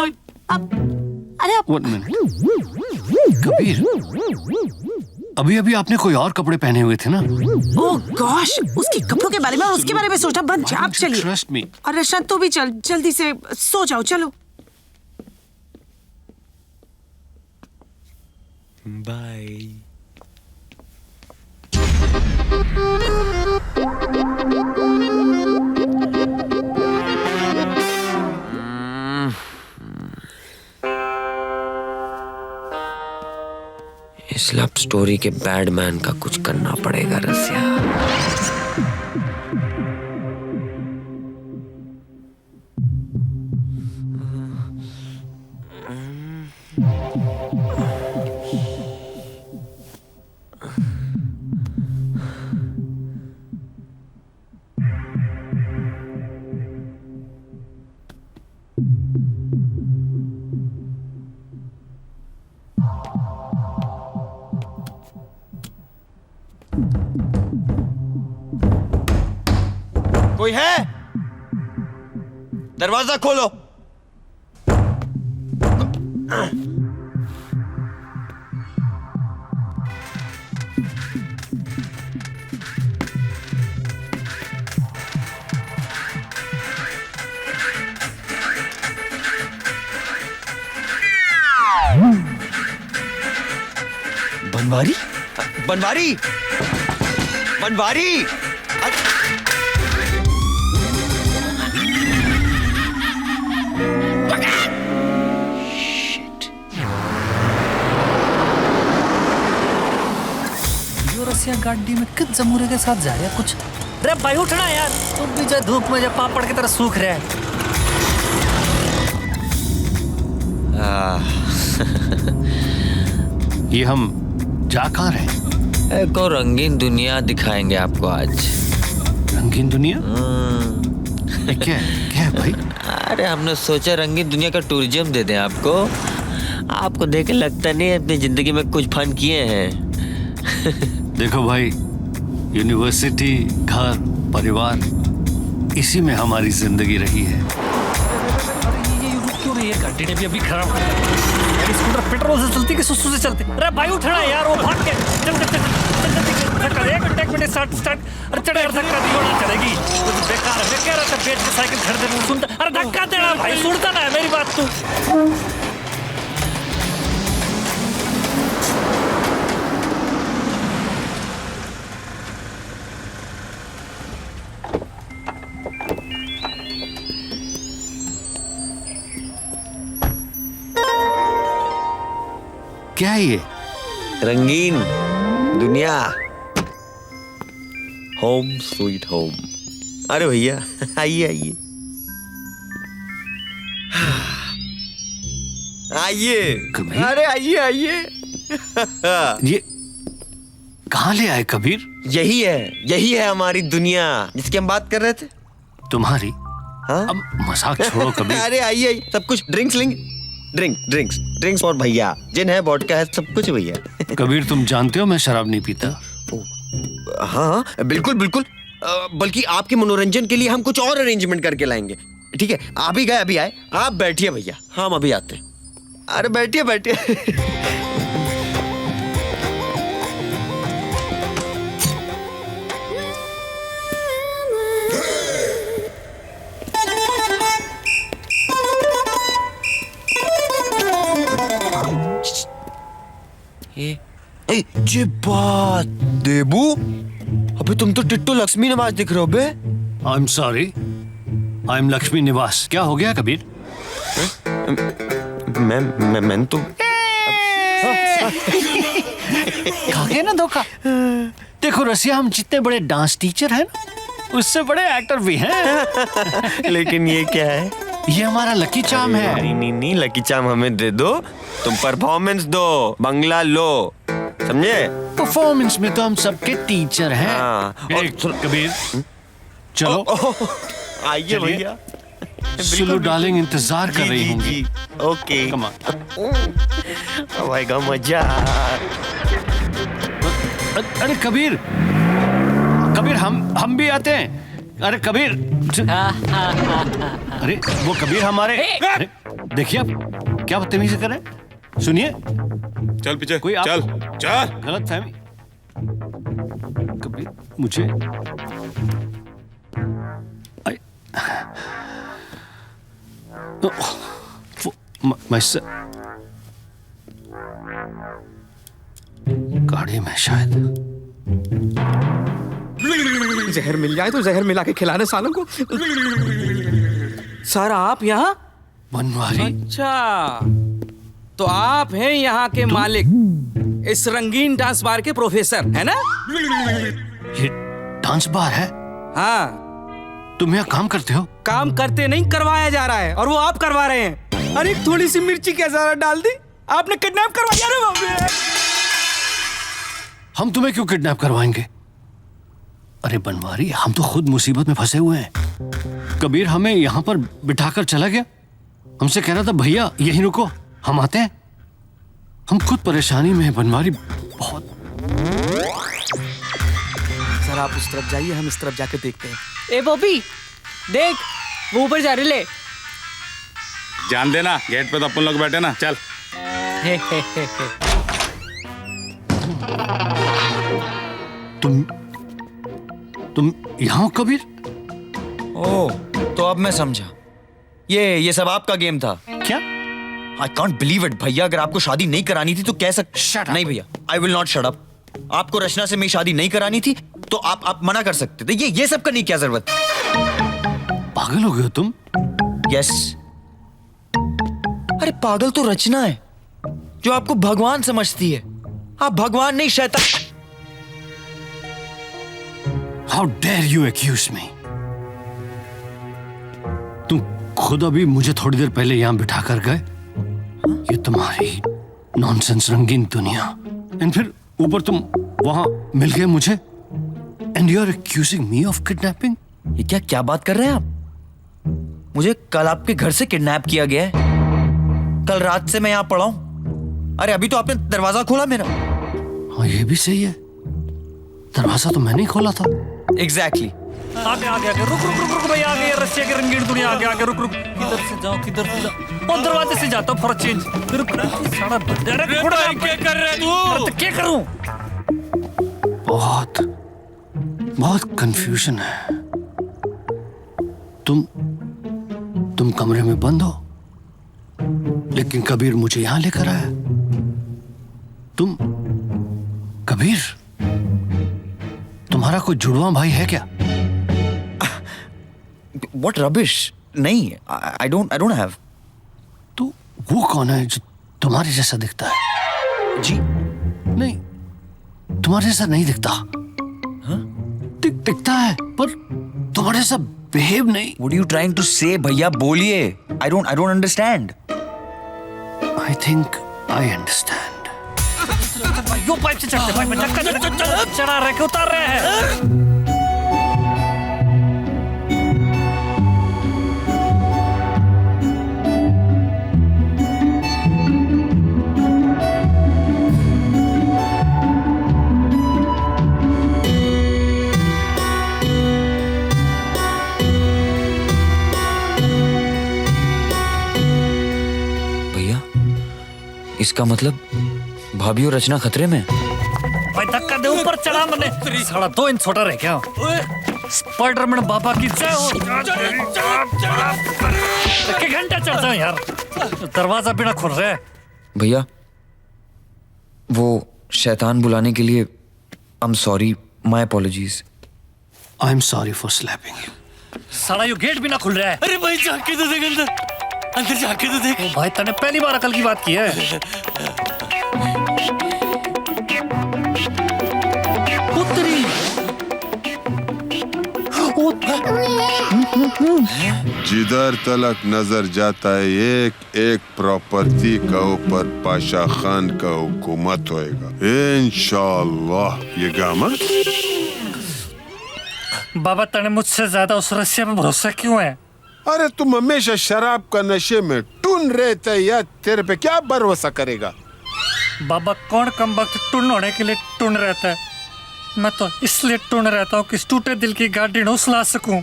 अरे आप कबीर, अभी आपने कोई और कपड़े पहने हुए थे ना? ओह गॉश, उसके कपड़ों के बारे में, उसके बारे में सोचना बंद। आप चलिए। Trust me. और रशा तू भी चल, जल्दी से सो जाओ। चलो बाय। इस लव स्टोरी के बैडमैन का कुछ करना पड़ेगा रसिया। कोई है? दरवाजा खोलो। बनवारी, बनवारी, बनवारी। रसिया गाड़ी में किस जमूरे के साथ जा रहा है कुछ। अरे भाई उठना यार, तुम भी जो धूप में जो पापड़ की तरह सूख रहे हैं। ये हम जा कहाँ रहे? एक और रंगीन दुनिया दिखाएंगे आपको आज। रंगीन दुनिया? क्या है भाई? अरे हमने सोचा रंगीन दुनिया का टूरिज्म दे दें आपको। आपको देख के लगता नहीं है अपनी जिंदगी में कुछ फन किए हैं। देखो भाई, यूनिवर्सिटी, घर, परिवार, इसी में हमारी जिंदगी रही है। ये रुक क्यों रही है? गाड़ी ने भी अभी खराब कर दिया। स्कूटर पेट्रोल से चलती कि सुसु से चलती? अरे भाई उठना यार, वो भाग के चल। एक मिनट स्टार्ट। अरे चढ़े यार, धक्का दियो ना चलेगी। कुछ बेकार है। मैं कह रहा था बेच के साइकिल खरीदने में सुनता। अरे धक्का देना भाई, सुनता ना है मेरी बात तू। क्या है ये? रंगीन दुनिया, होम स्वीट होम। अरे भैया आइए आइए आइए। अरे आइए आइए। ये कहाँ ले आए कबीर? यही है हमारी दुनिया जिसकी हम बात कर रहे थे। तुम्हारी? हाँ? अब मजाक छोड़ो कबीर। अरे आइए, सब कुछ ड्रिंक्स लेंगे। ड्रिंक्स और भैया जिन है, वोडका है, सब कुछ भैया। कबीर तुम जानते हो मैं शराब नहीं पीता। हाँ बिल्कुल। बल्कि आपके मनोरंजन के लिए हम कुछ और अरेंजमेंट करके लाएंगे। ठीक है, आप ही गए अभी आए। आप बैठिए भैया, हम अभी आते हैं। अरे बैठिए। ये बात देबू, अबे तुम तो टिट्टू लक्ष्मी निवास दिख रहे हो बे। I am sorry, I am Lakshmi Niwas. क्या हो गया कबीर? मैं तो खा गया ना धोखा। देखो रसिया, हम जितने बड़े डांस टीचर हैं ना, उससे बड़े एक्टर भी हैं। लेकिन ये क्या है? ये हमारा लकी चार्म है। नहीं, लकी चार्म हमें दे दो, तुम परफॉर्मेंस दो, बंगला लो, समझे? परफॉर्मेंस में तो हम सबके टीचर हैं। और कबीर चलो आइए भैया। सुलू डार्लिंग इंतजार कर रही होंगी। Okay come on. आएगा मजा। अरे कबीर, कबीर हम भी आते हैं। अरे कबीर, अरे वो कबीर हमारे, अरे देखिए आप क्या बदतमीजी कर रहे हैं। सुनिए, चल पीछे, कोई आप चल चल। गलत फहमी। कबीर मुझे गाड़ी में शायद जहर मिल जाए तो जहर मिला के खिलाने सालों को। सर आप यहाँ? बनवारी। अच्छा, तो आप हैं यहाँ के मालिक, इस रंगीन डांस बार के प्रोफेसर, है ना? ये डांस बार है? हाँ। तुम यहाँ काम करते हो? काम करते नहीं, करवाया जा रहा है, और वो आप करवा रहे हैं। अरे थोड़ी सी मिर्ची क्या ज़रा डाल दी, आपने किडनैप करवाया। रे बाप रे! हम तुम्हें क्यों किडनैप करवाएंगे? अरे बनवारी, हम तो खुद मुसीबत में फंसे हुए हैं। कबीर हमें यहाँ पर बिठाकर चला गया, हमसे कह रहा था भैया यहीं रुको, हम आते हैं। हम खुद परेशानी में हैं बनवारी, बहुत। सर आप उस तरफ जाइए, हम इस तरफ जाके देखते हैं। ए बॉबी देख, वो ऊपर जा रहे। ले जान देना, गेट पे तो अपन लोग बैठे ना। चल। तुम यहाँ हो कबीर? ओह, तो अब मैं समझा, ये सब आपका गेम था क्या? आई कांट बिलीव इट भैया। अगर आपको शादी नहीं करानी थी तो कह सकते। नहीं भैया, I will not shut up. आपको रचना से मेरी शादी नहीं करानी थी तो आप मना कर सकते थे। ये सब करने की क्या जरूरत? पागल हो गए हो तुम? यस। अरे पागल तो रचना है, जो आपको भगवान समझती है। आप भगवान नहीं, शैतान। How dare you accuse me? तुम खुद अभी मुझे थोड़ी देर पहले यहां बिठा कर गए। ये तुम्हारी नॉनसेंस रंगीन दुनिया, एंड फिर ऊपर तुम वहां मिल गए मुझे, and you are accusing me of kidnapping. ये क्या बात कर रहे हैं आप? मुझे कल आपके घर से किडनैप किया गया है। कल रात से मैं यहाँ पड़ा हूं। अरे अभी तो आपने दरवाजा खोला मेरा। हाँ ये भी सही है, दरवाजा तो मैंने ही खोला था। एग्जैक्टली। आगे रुक भैया, आगे रशिया की रंगीन दुनिया, आगे रुक। किधर से जाओ? और दरवाजे से जाता हूँ फॉर चेंज। सारा क्या कर रहे तू? क्या करूं? बहुत कंफ्यूजन है। तुम कमरे में बंद हो, लेकिन कबीर मुझे यहां लेकर आया। तुम कबीर, तुम्हारा कोई जुड़वा भाई है क्या? What rubbish? नहीं, I don't have. तो वो कौन है जो तुम्हारे जैसा दिखता है? जी नहीं, तुम्हारे जैसा नहीं दिखता। हाँ? दिखता है पर तुम्हारे जैसा बिहेव नहीं। What are you trying to say भैया? बोलिए। I don't understand. I think I understand. Yo pipe से चढ़ते, पाइप में चढ़ा रहे, उतार रहे हैं। भैया, इसका मतलब भाभी और रचना खतरे में। भाई धक्का दे, ऊपर चढ़ा मैंने। साला 2 इंच छोटा रह क्या? स्पाइडरमैन बाबा की जय हो। एक घंटा चढ़ जाओ यार, दरवाजा बिना खुल रहा है। भैया, वो शैतान बुलाने के लिए आई am sorry, my apologies. I am sorry for slapping you. साला यो गेट भी ना खुल रहा है। अरे भाई जाके तो देख अंदर जाके तो देख। भाई तने पहली बार अकल की बात की है। जिधर तलक नजर जाता है एक एक प्रॉपर्टी का ऊपर पाशा खान का हुकूमत होएगा इंशाअल्लाह। ये गामा बाबा तने मुझसे ज्यादा उस रस्सिया पे भरोसा क्यों है? अरे तुम हमेशा शराब का नशे में टून रहता है या तेरे पे क्या भरोसा करेगा? बाबा कौन कम वक्त टून होने के लिए टून रहता है? मैं तो इसलिए टूंढ रहता हूँ कि इस टूटे दिल की गाड़ी न सुला सकूं।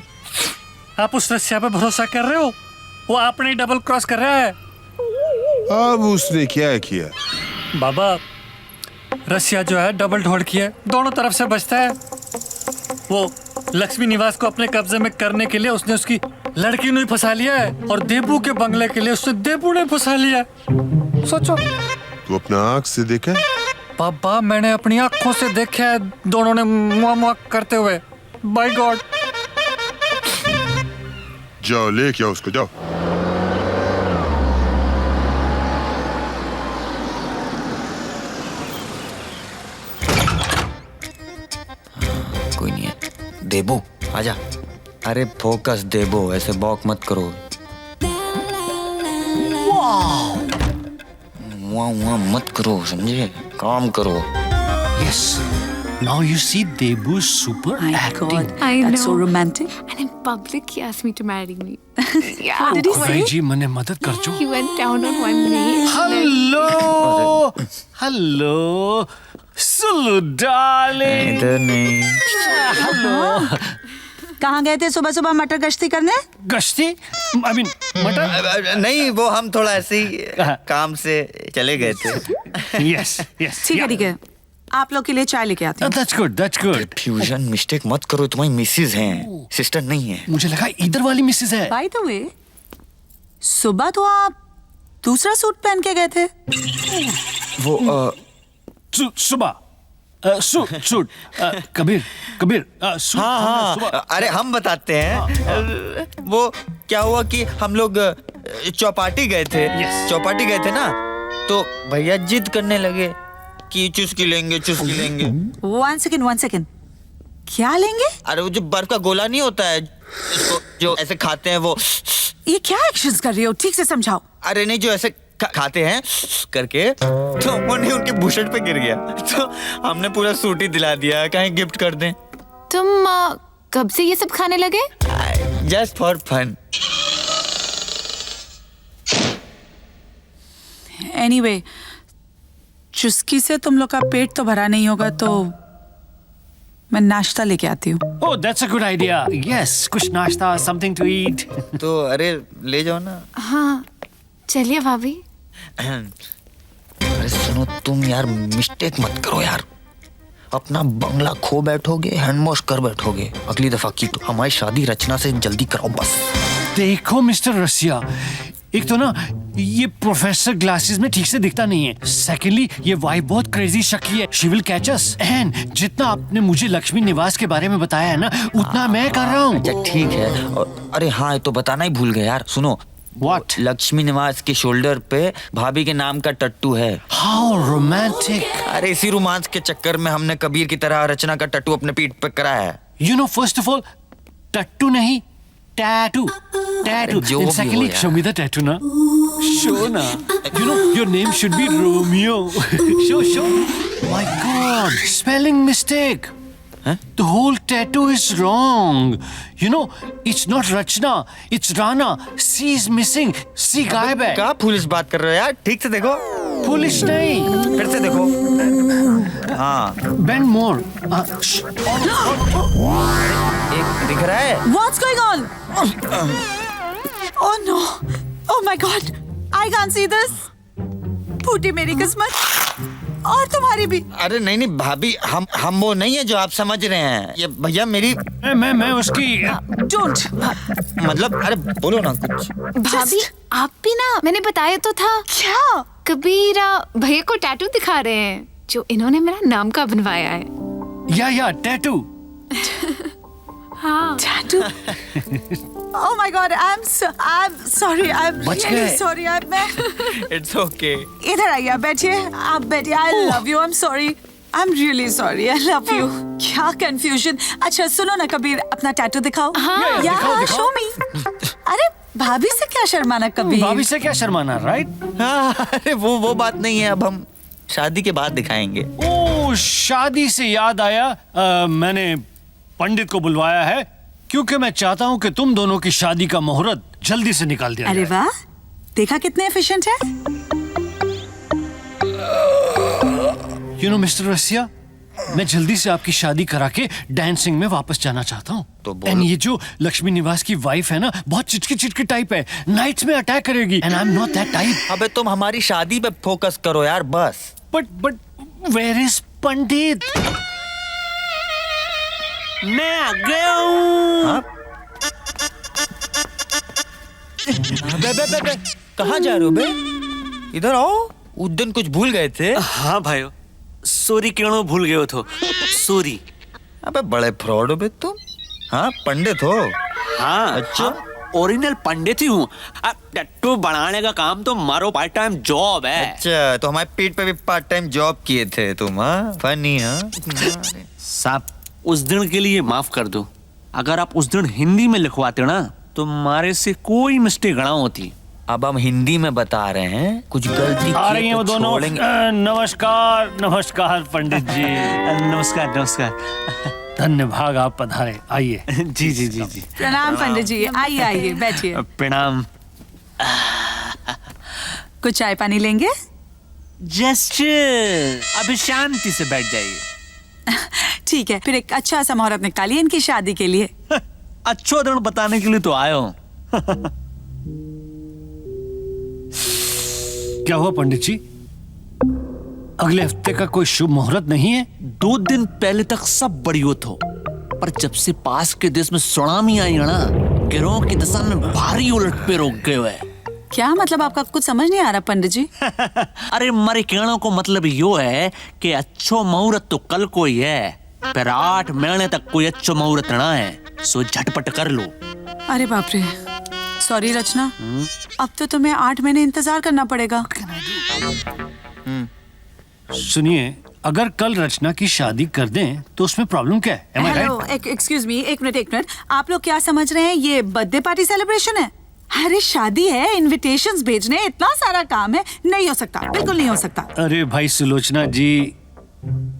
आप उस रसिया पे भरोसा कर रहे हो? वो आपने ही डबल क्रॉस कर रहा है। अब उसने क्या किया? बाबा, रसिया जो है डबल ढोड़की है, दोनों तरफ से बचता है। वो लक्ष्मी निवास को अपने कब्जे में करने के लिए उसने उसकी लड़की ने फंसा लिया है, और देबू के बंगले के लिए उसने देबू ने फंसा लिया है। सोचो। तू अपना आंख से देखा? बाबा, मैंने अपनी आंखों से देखा है दोनों ने मुआ मुआ करते हुए। By God. जाओ लेके आओ उसको, जाओ। कोई नहीं है। देबू आजा। अरे फोकस देबू, ऐसे बॉक मत करो। मुआ मत करो, समझे? काम करो। Yes. Now you see Debu's super acting. I That's so know. romantic. And in public, he asked me to marry me. What did he say? भाई जी, मने मदद कर जो। He went down on one knee. Hello, hello, Sulu darling. इधर नहीं। Hello. कहाँ गए थे सुबह सुबह मटर गश्ती करने? गश्ती? I mean मटर? नहीं, वो हम थोड़ा ऐसे ही काम से चले गए थे। Yes, yes. ठीक है ठीक है, आप लोग के लिए चाय लेके आती हूँ। That's good, that's good. Fusion mistake मत करो, तुम्हारी मिसेज हैं, सिस्टर नहीं है। मुझे लगा इधर वाली मिसेज है। By the way, सुबह तो आप दूसरा सूट पहन के गए थे। वो सुबह सूट कबीर सूट। हाँ, अरे हम बताते हैं। वो क्या हुआ कि हम लोग चौपाटी गए थे। चौपाटी गए थे ना, तो भैया जिद करने लगे कि चुस्की लेंगे, चुस्की लेंगे। One second. क्या लेंगे? अरे वो जो बर्फ का गोला नहीं होता है, इसको जो ऐसे खाते हैं वो। ये क्या एक्शंस कर रही हो? ठीक से समझाओ। अरे नहीं, जो ऐसे खाते हैं करके, तो वो नहीं उनके बुशर्ट पे गिर गया, तो हमने पूरा सूट ही दिला दिया, कहीं गिफ्ट कर दें। तुम कब से ये सब खाने लगे? Just for fun. Anyway, चुस्की से तुम लोग का पेट तो भरा नहीं होगा, तो मैं नाश्ता लेके आती हूँ। Oh, that's a good idea. Yes, कुछ नाश्ता, something to eat. तो अरे ले जाओ ना। हाँ, चलिए भाभी। अरे सुनो तुम यार, मिस्टेक मत करो यार। अपना बंगला खो बैठोगे, हैंडवॉश कर बैठोगे। अगली दफा की तो हमारी शादी रचना से जल्दी कराओ बस। देखो मिस्टर रसिया, एक तो ना ये प्रोफेसर ग्लासेस में ठीक से दिखता नहीं है। सेकेंडली ये वाइफ बहुत क्रेजी शकी है, she will catch us. And जितना आपने मुझे लक्ष्मी निवास के बारे में बताया है ना, उतना मैं कर रहा हूँ। अच्छा ठीक है। और अरे हाँ, ये तो बताना ही भूल गए यार। सुनो, What? लक्ष्मी निवास के शोल्डर पे भाभी के नाम का टट्टू है। How romantic. अरे इसी रोमांस के चक्कर में हमने कबीर की तरह रचना का टट्टू अपने पीठ पे कराया है। You know, first of all, टट्टू नहीं, tattoo. जो And भी secondly, हो यार। show me the tattoo ना. Show ना. You know, your name should be Romeo. Show. My God, spelling mistake. Huh? The whole tattoo is wrong. You know, it's not Rachna, it's Rana. C is missing. C गायब है। क्या police बात कर रहे हो यार? ठीक से देखो। पुलिस नहीं। फिर से देखो। हाँ। Bend more. एक दिख रहा है। What's going on? Oh no! Oh my God! I can't see this. फूटी मेरी किस्मत। और तुम्हारी भी। अरे नहीं भाभी, हम वो नहीं है जो आप समझ रहे हैं। ये भैया मेरी मैं उसकी Don't. मतलब, अरे बोलो ना कुछ। भाभी आप भी ना, मैंने बताया तो था। क्या? कबीर भैया को टैटू दिखा रहे हैं जो इन्होंने मेरा नाम का बनवाया है। या टैटू। हाँ। Tattoo. Oh my God! I'm sorry. I'm बच really गए। sorry. It's okay. इधर आइए, आप बैठिए। आप बैठिए। I love you. I'm sorry. I'm really sorry. I love you. क्या confusion. अच्छा सुनो ना कबीर, अपना टैटू दिखाओ। हाँ। दिखाओ। show me. अरे भाभी से क्या शर्माना कबीर? भाभी से क्या शर्माना, राइट? हाँ, अरे वो बात नहीं है, अब हम शादी के बाद दिखाएंगे। ओ, शादी से याद आया, मैंने पंडित को बुलवाया है क्योंकि मैं चाहता हूँ कि तुम दोनों की शादी का मुहूर्त जल्दी से निकाल दिया अरे जाए। वाह, देखा कितने एफिशिएंट है। You know, Mr. Rassia, मैं जल्दी से आपकी शादी करा के डांसिंग में वापस जाना चाहता हूँ। तो बोलो। एंड ये जो लक्ष्मी निवास की वाइफ है ना, बहुत चिटकी टाइप है, नाइट्स में अटैक करेगी and I am not that type. अबे तुम हमारी शादी पे फोकस करो यार बस। बट वेयर इज पंडित? मैं आ गया हूँ। बे कहाँ जा रहे हो बे? इधर आओ, उस दिन कुछ भूल गए थे। हाँ भाई, सॉरी क्यों भूल गए हो तो? सॉरी। अबे बड़े फ्रॉड हो बे तुम। हाँ पंडित हो? हाँ अच्छा। ओरिजिनल पंडित ही हूँ। टैटू बनाने का काम तो मारो पार्ट टाइम जॉब है। अच्छा, तो हमारे पीठ पे भी पार्ट टाइम जॉब किए थे तुम? हाँ फनी। हाँ साहब, उस दिन के लिए माफ कर दो। अगर आप उस दिन हिंदी में लिखवाते ना तो हमारे से कोई मिस्टेक ना होती। अब हम हिंदी में बता रहे हैं, कुछ गलती आ रही हैं वो दोनों। नमस्कार नमस्कार पंडित जी। नमस्कार नमस्कार। धन्य भाग आप पधारे, आइए। जी जी जी जी। प्रणाम पंडित जी, आइए आइए बैठिए। प्रणाम। कुछ चाय पानी लेंगे? जस्ट अभी शांति से बैठ जाइए। ठीक है, फिर एक अच्छा सा मुहूर्त निकालिए इनकी शादी के लिए। अच्छो दिन बताने के लिए तो आया हूँ। क्या हुआ पंडित जी? अगले हफ्ते का कोई शुभ मुहूर्त नहीं है? 2 दिन पहले तक सब बढ़िया था, पर जब से पास के देश में सुनामी आई है ना, गिरोह की दशा में भारी उलटफेर हो गए हुए। क्या मतलब आपका कुछ समझ नहीं आ रहा पंडित जी? अरे मारे कहने को मतलब यो है कि अच्छो मुहूर्त तो कल को ही है, पर 8 महीने तक कोई अच्छो मुहूर्त ना है, सो झटपट कर लो। अरे बाप रे, सॉरी रचना, अब तो तुम्हें 8 महीने इंतजार करना पड़ेगा। सुनिए, अगर कल रचना की शादी कर दें तो उसमें प्रॉब्लम क्या है? Am I hello, right? Excuse me, एक मिनट। आप लोग क्या समझ रहे हैं ये बर्थडे पार्टी सेलिब्रेशन है? अरे शादी है, इनविटेशंस भेजने, इतना सारा काम है, नहीं हो सकता, बिल्कुल नहीं हो सकता। अरे भाई सुलोचना जी,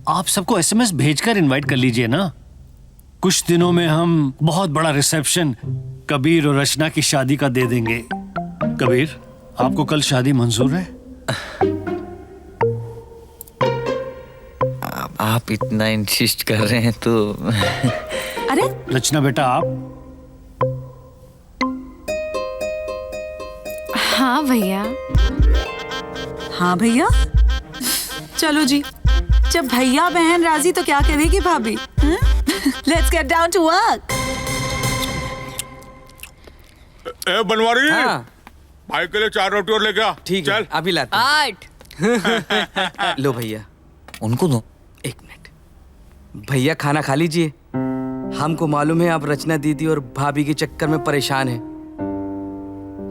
आप सबको एसएमएस भेजकर इनवाइट कर लीजिए ना। कुछ दिनों में हम बहुत बड़ा रिसेप्शन कबीर और रचना की शादी का दे देंगे। कबीर, आपको कल शादी मंजूर है? आप इतना इंसिस्ट कर रहे हैं तो। अरे रचना बेटा, आप? हाँ भैया। हाँ भैया, चलो जी, जब भैया बहन राजी तो क्या करेगी भाभी? Let's get down to work. ए बनवारी, हाँ। भाई के लिए 4 रोटी और लेके आ। ठीक है, अभी लाते हैं। लो भैया, उनको दो। 1 मिनट। भैया खाना खा लीजिए। हमको मालूम है आप रचना दीदी और भाभी के चक्कर में परेशान हैं।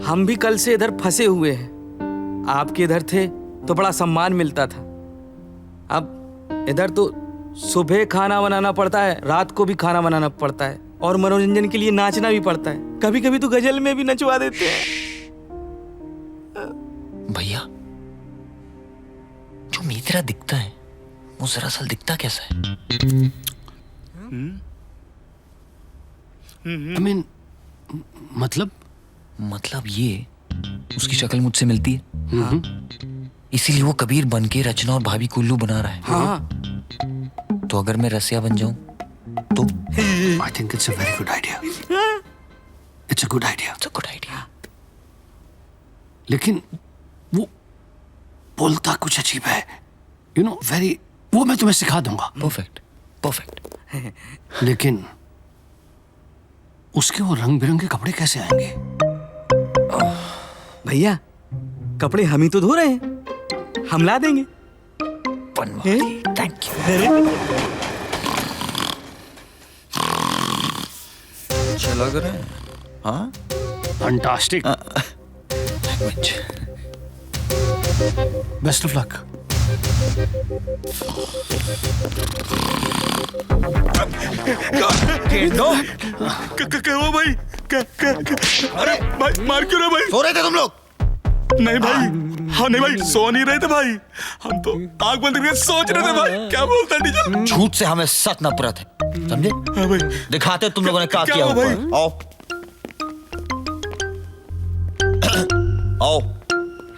हम भी कल से इधर फंसे हुए हैं। आपके इधर थे तो बड़ा सम्मान मिलता था, अब इधर तो सुबह खाना बनाना पड़ता है, रात को भी खाना बनाना पड़ता है, और मनोरंजन के लिए नाचना भी पड़ता है। कभी कभी तो गजल में भी नचवा देते हैं। भैया, जो मित्रा दिखता है वो दरअसल दिखता कैसा है? I mean, मतलब ये, उसकी शक्ल मुझसे मिलती है, इसीलिए वो कबीर बन के रचना और भाभी कुल्लू बना रहा है। हाँ। तो अगर मैं रसिया बन जाऊं तो? I think it's a very good idea. It's a good idea. It's a good idea. लेकिन वो बोलता कुछ अजीब है, you know, very, वो मैं तुम्हें सिखा दूंगा। परफेक्ट। लेकिन उसके वो रंग बिरंगे कपड़े कैसे आएंगे? भैया, कपड़े हम ही तो धो रहे हैं, हम ला देंगे। Thank you. अच्छा लग रहा है। हाँ, फैंटास्टिक। Best of luck. क्या हुआ भाई? अरे भाई, मार क्यों रहे भाई? सो रहे थे तुम लोग? नहीं भाई, हाँ नहीं भाई, सो नहीं रहे थे भाई, हम तो आंख बंद करके सोच रहे थे भाई। क्या बोलता है डीजल? झूठ से हमें सच न पुरा थे, समझे? हाँ भाई, दिखाते तुम लोगों ने क्या किया हुआ भाई? आओ आओ,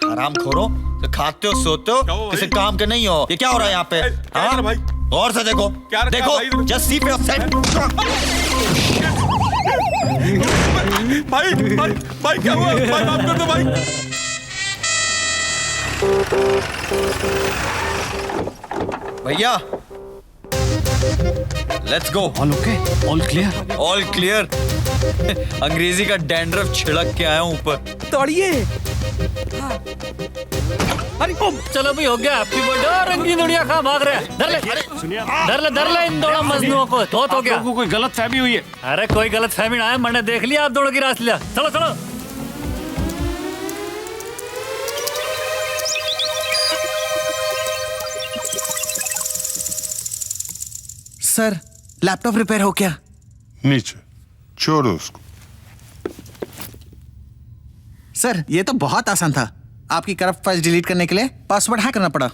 हराम खोरो, खाते हो सोते हो, किसी काम के नहीं हो। ये क्या हो रहा है यहाँ पे? हाँ? और से देखो, क्या रखा देखो, भाई? just see for yourself. भाई भाई भाई क्या हुआ? भाई माफ कर दो भाई। भैया, let's go. All okay, all clear. All clear. अंग्रेजी का डैंड्रफ छिड़क के आया हूं ऊपर। तोड़िए। अरे चलो भी हो गया। Happy birthday. रंगीन दुनिया कहाँ भाग रहे हैं? धर ले इन दोनों मजनुओं को। तो हो गया। कोई गलत फहमी हुई है। अरे कोई गलत फहमी ना है, मैंने देख लिया आप दोनों की रास लिया। चलो चलो। सर, लैपटॉप रिपेयर हो क्या? नीचे छोड़ो उसको। सर, ये तो बहुत आसान था। आपकी करप्ट फाइल डिलीट करने के लिए पासवर्ड हैक करना पड़ा।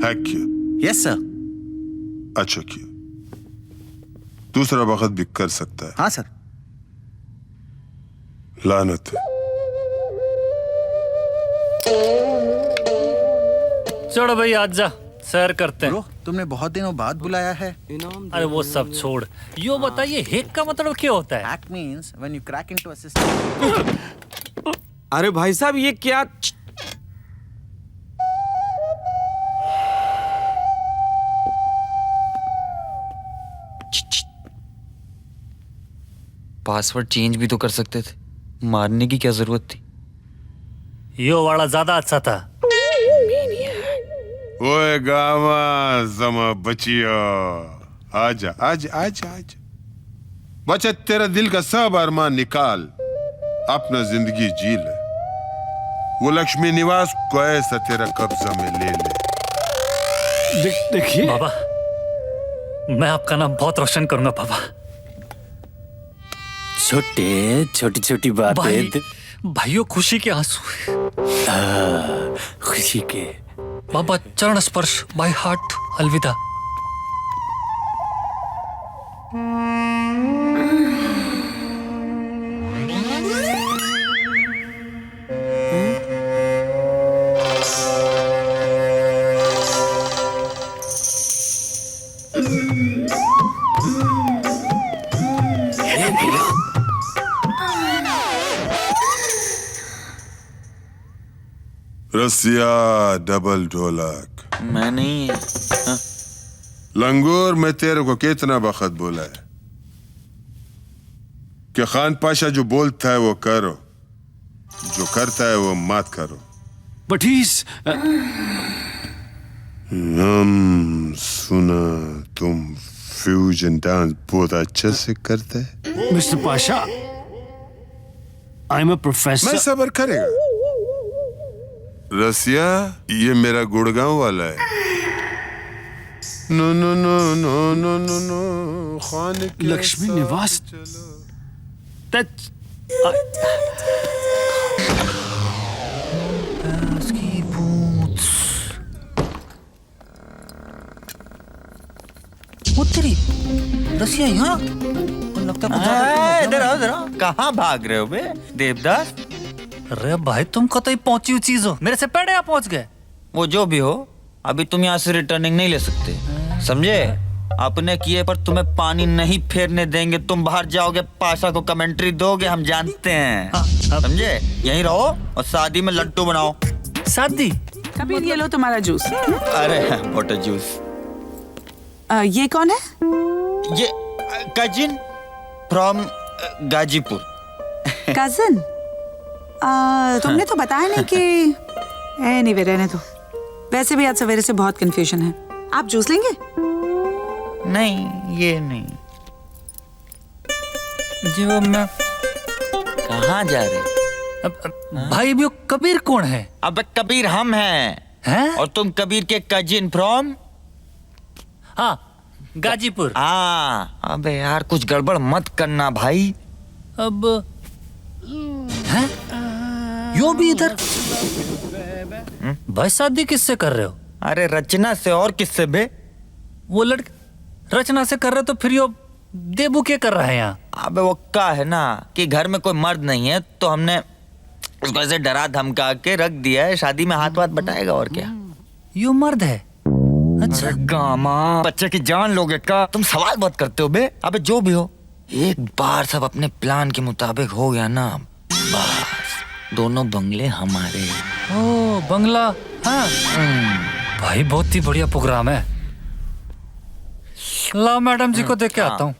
हैक किया? Yes sir. अच्छा किया। दूसरा वक्त भी कर सकता है। हाँ सर। लानत है। चलो भाई आज जा, सैर करते हैं। ब्रो, तुमने बहुत दिनों बाद बुलाया है। अरे वो सब छोड़, यो बताइए हैक का मतलब क्या होता है? Hack means when you crack into a system. अरे भाई साहब ये क्या? पासवर्ड चेंज भी तो कर सकते थे, मारने की क्या जरूरत थी? यो वाला ज्यादा अच्छा था। ओए गामा जमा बचिया, आजा आजा आजा आजा। बच्चा तेरा दिल का सब अरमान निकाल, अपना जिंदगी जी ले। वो लक्ष्मी निवास को ऐसा तेरा कब्जा में ले ले। देखिए बाबा, मैं आपका नाम बहुत रोशन करूंगा बाबा। छोटी छोटी बातें। भाइयों खुशी के आंसू। खुशी के बाबा चरण स्पर्श, बाय हार्ट अलविदा। रसिया डबल ढोलक। मैं नहीं। लंगूर, मैं तेरे को कितना वक्त बोला है कि खान पाशा जो बोलता है वो करो, जो करता है वो मत करो। बट ही सुना तुम फ्यूजन डांस बहुत अच्छे से करते हैं। Mister Pasha, I am a professor. मैं सबर करेगा। रसिया, ये मेरा गुड़गांव वाला है। No no no no no no no Khan के लक्ष्मी निवास। तेरी रसिया यहाँ लगता है। इधर आओ इधर आओ। कहाँ भाग रहे हो बे देवदास? अरे भाई तुम कतई पहुंची हुई चीज हो, मेरे से पहले आप पहुंच गए। वो जो भी हो, अभी तुम यहाँ से रिटर्निंग नहीं ले सकते, समझे? अपने किए पर तुम्हें पानी नहीं फेरने देंगे। तुम बाहर जाओगे, पाशा को कमेंट्री दोगे, हम जानते हैं। समझे? यहीं रहो और शादी में लड्डू बनाओ। शादी? कबीर ये लो तुम्हारा जूस। अरे वाटर जूस। ये कौन है? ये कजिन फ्रॉम गाजीपुर। कजन? तुमने तो बताया नहीं कि एनीवे रहने दो। वैसे भी आज सवेरे से बहुत कंफ्यूजन है। आप जूस लेंगे? नहीं, ये नहीं। जो मैं कहाँ जा रहे? भाई भी कबीर कौन है? अब कबीर हम हैं। और तुम कबीर के कजिन फ्रॉम? हाँ, गाजीपुर। हाँ, अबे यार कुछ गड़बड़ मत करना भाई। अब हैं? यो भी इधर? भाई शादी किससे कर रहे हो? अरे रचना से। और किससे बे? वो लड़के रचना से कर रहे तो फिर यो देबू क्या कर रहा है यहाँ? अबे वो क्या है ना कि घर में कोई मर्द नहीं है, तो हमने उसको ऐसे डरा धमका के रख दिया है। शादी में हाथ वाथ बटाएगा और क्या। यो मर्द है? अच्छा गामा, बच्चे की जान लोगे का? तुम सवाल बहुत करते हो बे। अबे जो भी हो, एक बार सब अपने प्लान के मुताबिक हो गया ना, बस दोनों बंगले हमारे। ओ बंगला, हाँ भाई बहुत ही बढ़िया प्रोग्राम है। ला मैडम जी को देख के आता हूँ।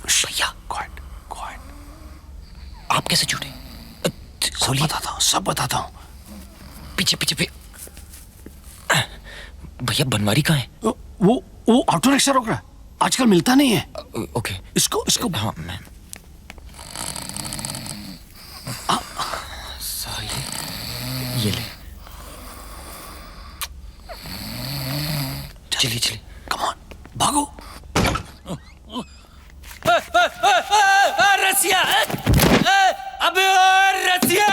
भैया आप कैसे छूटे? सब बताता हूँ, सब बताता हूँ। पीछे पीछे पे भैया बनवारी कहाँ है? वो ऑटो रिक्शा रोक रहा है, आजकल मिलता नहीं है। ओके इसको हाँ मैं ये ले, चलिए चलिए, कम ऑन भागो। रसिया, अबे रसिया।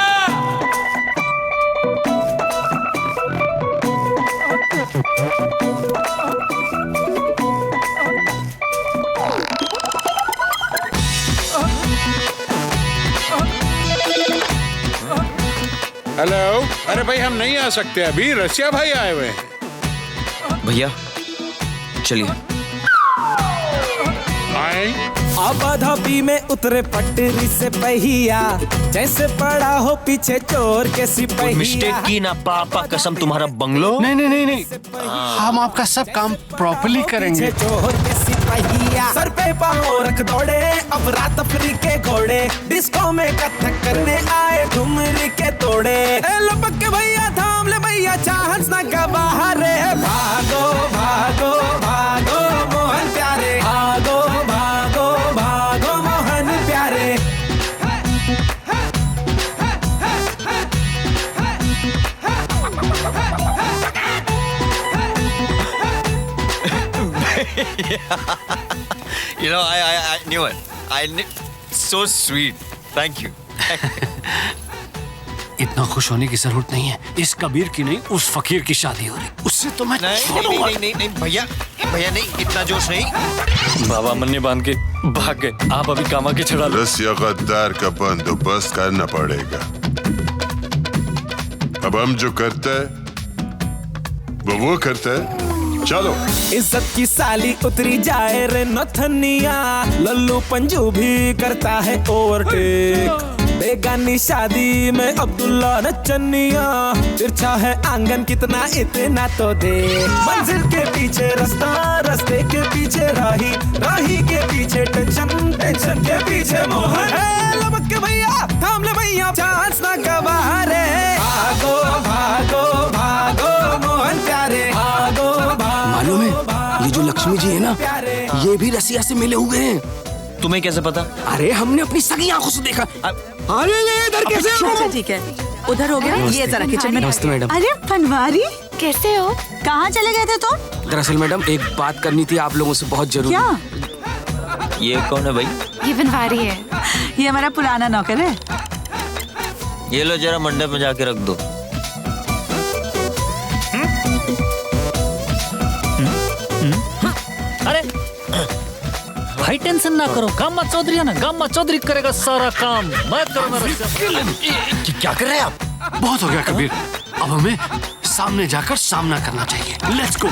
हेलो, अरे भाई हम नहीं आ सकते अभी, रसिया भाई आए हुए हैं। भैया चलिए। आबाधाबी में उतरे पटरी से पहिया, जैसे पड़ा हो पीछे चोर के सिपहिया। मिस्टेक की ना, पापा कसम तुम्हारा बंगलो। नहीं, हम आपका सब काम प्रॉपर्ली करेंगे। चोर के सिपहिया, सर पे पाँव रख दौड़े अफरा तफरी के घोड़े, डिस्को में कथक करने आए ठुमरी के तोड़े। लपक के भैया थाम ले भैया, चांस ना गवा रे। भागो भागो भागो मोहन प्यारे, भागो भागो भागो मोहन प्यारे। You know, I knew it. I knew. So sweet. Thank you. इतना खुश होने की जरूरत नहीं है। इस कबीर की नहीं, उस फकीर की शादी हो रही, उससे तो मैं छोड़ूंगा। नहीं भैया नहीं, इतना जोश नहीं। बाबा मन्ने बांध के भाग गए, आप अभी कामा के चढ़ा लो। रसिया गद्दार का बंदोबस्त करना पड़ेगा। अब हम जो करते हैं वो करते हैं। चलो। इज्जत की साली उतरी जाए रे नथनिया, लल्लू पंजू भी करता है ओवरटेक। बेगानी शादी में अब्दुल्ला नचनिया, तिरछा है आंगन कितना इतना तो दे। मंजिल के पीछे रास्ता, रास्ते के पीछे राही, राही के पीछे टेंशन, टेंशन के पीछे मोहन। लपक के भैया थाम ले भैया, चांस ना गवा रे। भागो भागो भागो मोहन प्यारे, भागो मालूम है, ये जो लक्ष्मी जी है ना, ये भी रसिया से मिले हुए हैं। तुम्हें कैसे पता? अरे हमने अपनी सगी आंखों से देखा। अरे ये इधर कैसे? अच्छा ठीक है, उधर हो गया। ये जरा किचन में। नमस्ते मैडम। अरे बनवारी, कैसे हो? कहाँ चले गए थे तुम? दरअसल मैडम एक बात करनी थी आप लोगों से, बहुत जरूरी। क्या? ये कौन है भाई? ये बनवारी है। ये हमारा पुराना नौकर है। ये लो जरा मंडप में जाके रख दो। अरे भाई टेंशन ना करो, गामा चौधरी है ना, गामा चौधरी करेगा सारा काम, मैं करूंगा। क्या कर रहे हैं आप? बहुत हो गया कबीर, अब हमें सामने जाकर सामना करना चाहिए। Let's go.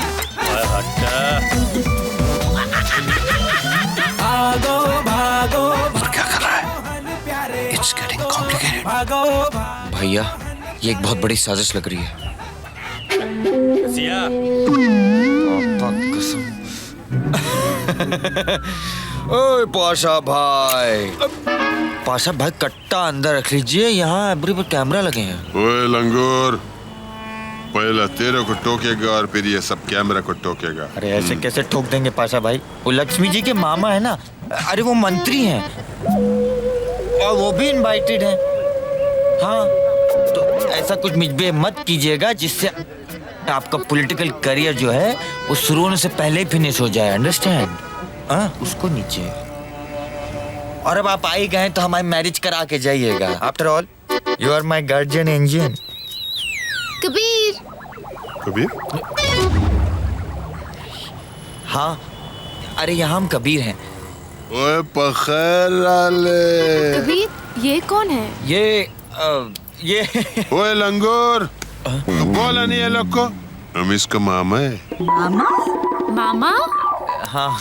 भागो भागो क्या कर रहा है? It's getting complicated. भागो। भैया ये एक बहुत बड़ी साजिश लग रही है। ओए पाशा भाई, पाशा भाई कट्टा अंदर रख लीजिए, यहाँ एवरी पर कैमरा लगे हैं। ओए लंगूर, पहले तेरे को टोकेगा और फिर ये सब कैमरा को टोकेगा। अरे ऐसे कैसे ठोक देंगे पाशा भाई? वो लक्ष्मी जी के मामा है ना, अरे वो मंत्री हैं और वो भी इनवाइटेड हैं। हाँ तो ऐसा कुछ मिसबिहेव मत कीजिएगा जिससे आपका पॉलिटिकल करियर जो है वो शुरू होने से पहले ही फिनिश हो जाए। अंडरस्टैंड? हाँ उसको नीचे। और अब आप आ ही गए तो हमारी मैरिज करा के जाइएगा। After all you are my guardian angel. Kabir. Kabir? हाँ अरे यहाँ हम कबीर हैं। ओए पखैर वाले। कबीर ये कौन है? ये ये ओए लंगूर, बोला नहीं है लोग को? हम इसका मामा है। मामा? मामा? हाँ।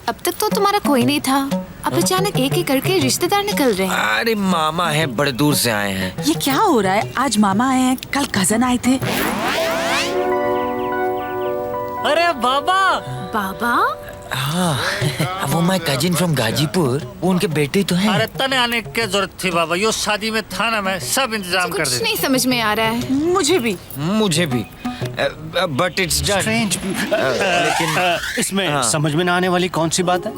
अब तक तो तुम्हारा कोई नहीं था, अब अचानक एक एक करके रिश्तेदार निकल रहे हैं। अरे मामा है, बड़े दूर से आए हैं। ये क्या हो रहा है? आज मामा आए हैं, कल कजन आए थे। अरे बाबा। बाबा? हाँ, वो माय कजिन फ्रॉम गाजीपुर, वो उनके बेटे तो हैं। अरे तने आने की जरूरत थी बाबा, यो शादी में था ना, मैं सब इंतजाम कर कुछ नहीं समझ में आ रहा है। मुझे भी बट इट्स डन। लेकिन इसमें समझ में ना आने वाली कौन सी बात है?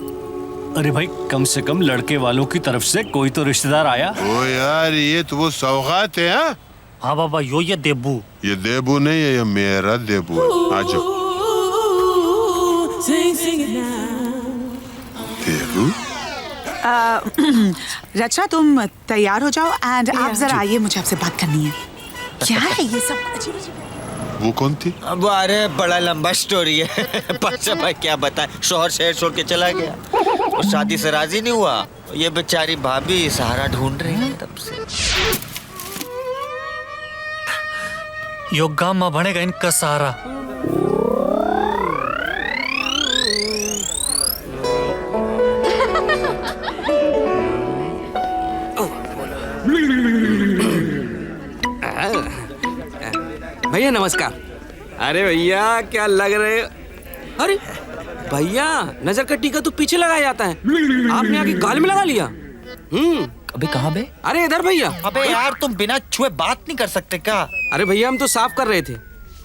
अरे भाई, कम से कम लड़के वालों की तरफ से कोई तो रिश्तेदार आया। ओ यार, ये तो वो सौगात है। हाँ बाबा, ये देबू। ये देबू नहीं है, ये मेरा देबू है। आ जाओ। देबू? रचना, तुम तैयार हो जाओ एंड आप जरा आइए, मुझे आपसे बात करनी है। क्या है ये सब अजीब अजीब? वो कौन थी? अब अरे बड़ा लंबा स्टोरी है। पाशा भाई क्या बताए, शोहर शहर छोड़ के चला गया और शादी से राजी नहीं हुआ। ये बेचारी भाभी सहारा ढूंढ रही है तब से। यो गांव में बनेगा इनका सहारा। भैया नमस्कार। अरे भैया क्या लग रहे। अरे भैया, नजर का टीका तो पीछे लगाया जाता है, आपने आगे गाल में लगा लिया। अबे कहाँ बे? अरे इधर भैया। अबे यार, तुम बिना छुए बात नहीं कर सकते क्या? अरे भैया, हम तो साफ कर रहे थे।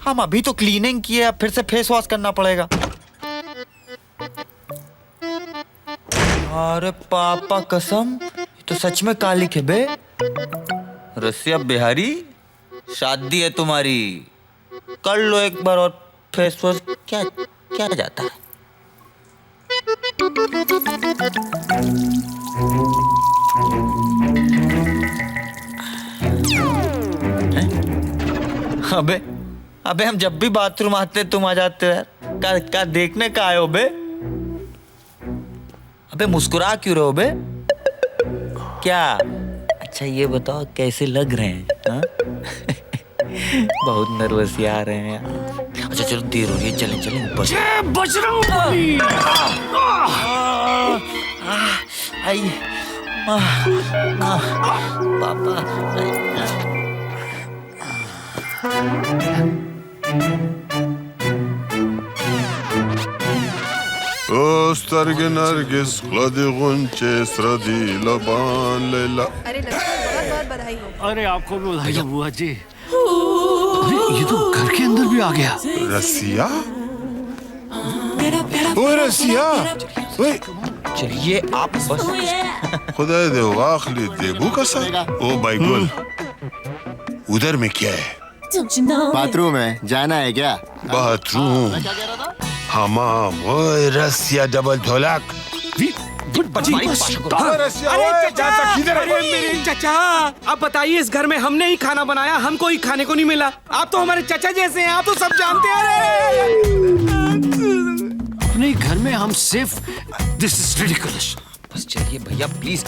हम अभी तो क्लीनिंग किए, अब फिर से फेस वॉश करना पड़ेगा। अरे पापा कसम, ये तो सच में काली है बे। रसिया बिहारी, शादी है तुम्हारी, कर लो एक बार और फेस वॉश। क्या क्या जाता है? अबे अबे, हम जब भी बाथरूम आते तुम आ जाते हो यार। क्या देखने का आए हो बे? अबे मुस्कुरा क्यों रहे हो बे? क्या? अच्छा ये बताओ कैसे लग रहे हैं? हाँ? बहुत नर्वस आ रहे हैं यार। अच्छा चलो, देर हो रही है, चलें चलें ऊपर। बजरंगबली! आई पापा। Starge Nargis, Gladi Gunche, Sradi Laban Leila. अरे बहुत बहुत बधाई हो। अरे आपको भी बधाई हो बुआ जी। अरे ये तो घर के अंदर भी आ गया। रसिया? ओए रसिया, ओए चलिए आप बस। खुदा दे वाखली देबू का सा। ओ भाई गुल, उधर में क्या है? बाथरूम है, जाना है क्या? बाथरूम, हमाम। ओए रसिया डबल ढोलक। अरे मेरे चाचा, आप बताइए, इस घर में हमने ही खाना बनाया, हमको ही खाने को नहीं मिला। आप तो हमारे चाचा जैसे हैं, आप तो सब जानते हैं। अपने घर में हम सिर्फ दिस इज रिडिकुलस। बस चलिए भैया प्लीज।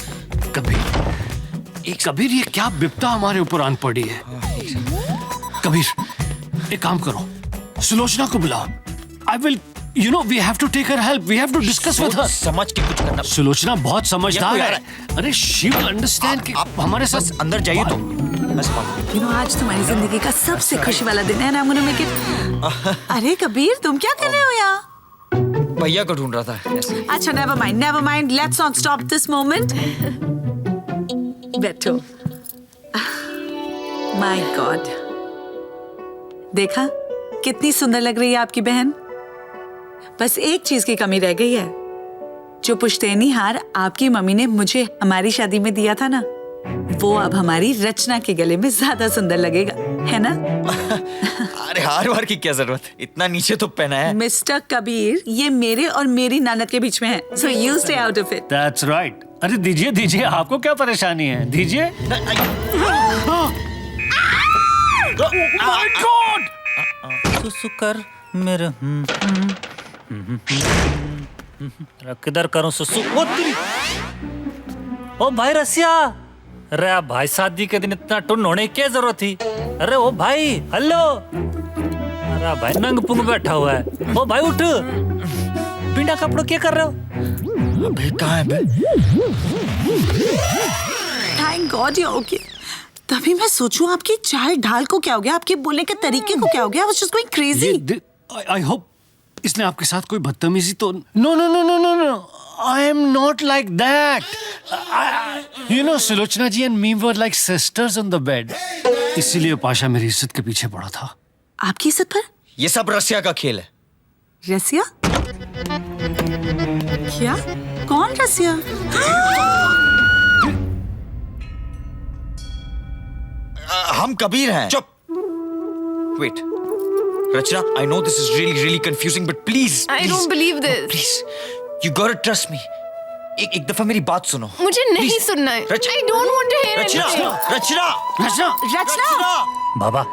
कबीर, ये क्या विपदा हमारे ऊपर आन पड़ी है? कबीर, एक काम करो, सुलोचना को बुलाओ। I will, you know, we have to take her help. We have to discuss with her. समझ के कुछ करना। सुलोचना बहुत समझदार है। अरे she will understand कि आप हमारे साथ अंदर जाइए तो। You know, आज तुम्हारी जिंदगी का सबसे खुशी वाला दिन है ना, I'm gonna make it। अरे कबीर, तुम क्या कर रहे हो यहाँ? भैया को ढूंढ रहा था ऐसे। अच्छा never mind, let's not stop this moment। बैठो। My God, देखा कितनी सुंदर लग रही है आपकी बहन। बस एक चीज की कमी रह गई है, जो पुश्तैनी हार आपकी मम्मी ने मुझे हमारी शादी में दिया था ना, वो अब हमारी रचना के गले में ज्यादा सुंदर लगेगा, है ना? अरे हार वार की क्या जरूरत, इतना नीचे तो पहना है। मिस्टर कबीर, ये मेरे और मेरी ननद के बीच में है, so you stay out of it। That's right। अरे दीजिए दीजिए, आपको क्या परेशानी है, दीजिए। My God! सुसु मेरे किधर करूं सुसु? ओ भाई रसिया, अरे आप भाई शादी के दिन इतना टुन होने की क्या जरूरत थी? अरे ओ भाई हेलो, अरे भाई नंग पुंग बैठा हुआ है। ओ भाई उठ, बिना कपड़ों क्या कर रहे हो? अबे कहाँ है बे? Thank God you okay. तभी मैं सोचूं आपकी चाल ढाल को क्या हो गया, आपके बोलने के तरीके को क्या हो गया? I was just going crazy. I hope इसने आपके साथ कोई बदतमीजी तो no no no no no no I am not like that. You know Sulochana ji and me were like sisters on the bed, इसीलिए पाशा मेरी इज्जत के पीछे पड़ा था। आपकी इज्जत पर? ये सब रसिया का खेल है। रसिया? क्या? कौन रसिया? हम कबीर हैं। चुप। Wait, Rachna, I know this is really confusing, but please. I don't believe this. Please, you gotta trust me. एक दफा मेरी बात सुनो। मुझे नहीं सुनना है। I don't want to hear anything. रचना! बाबा,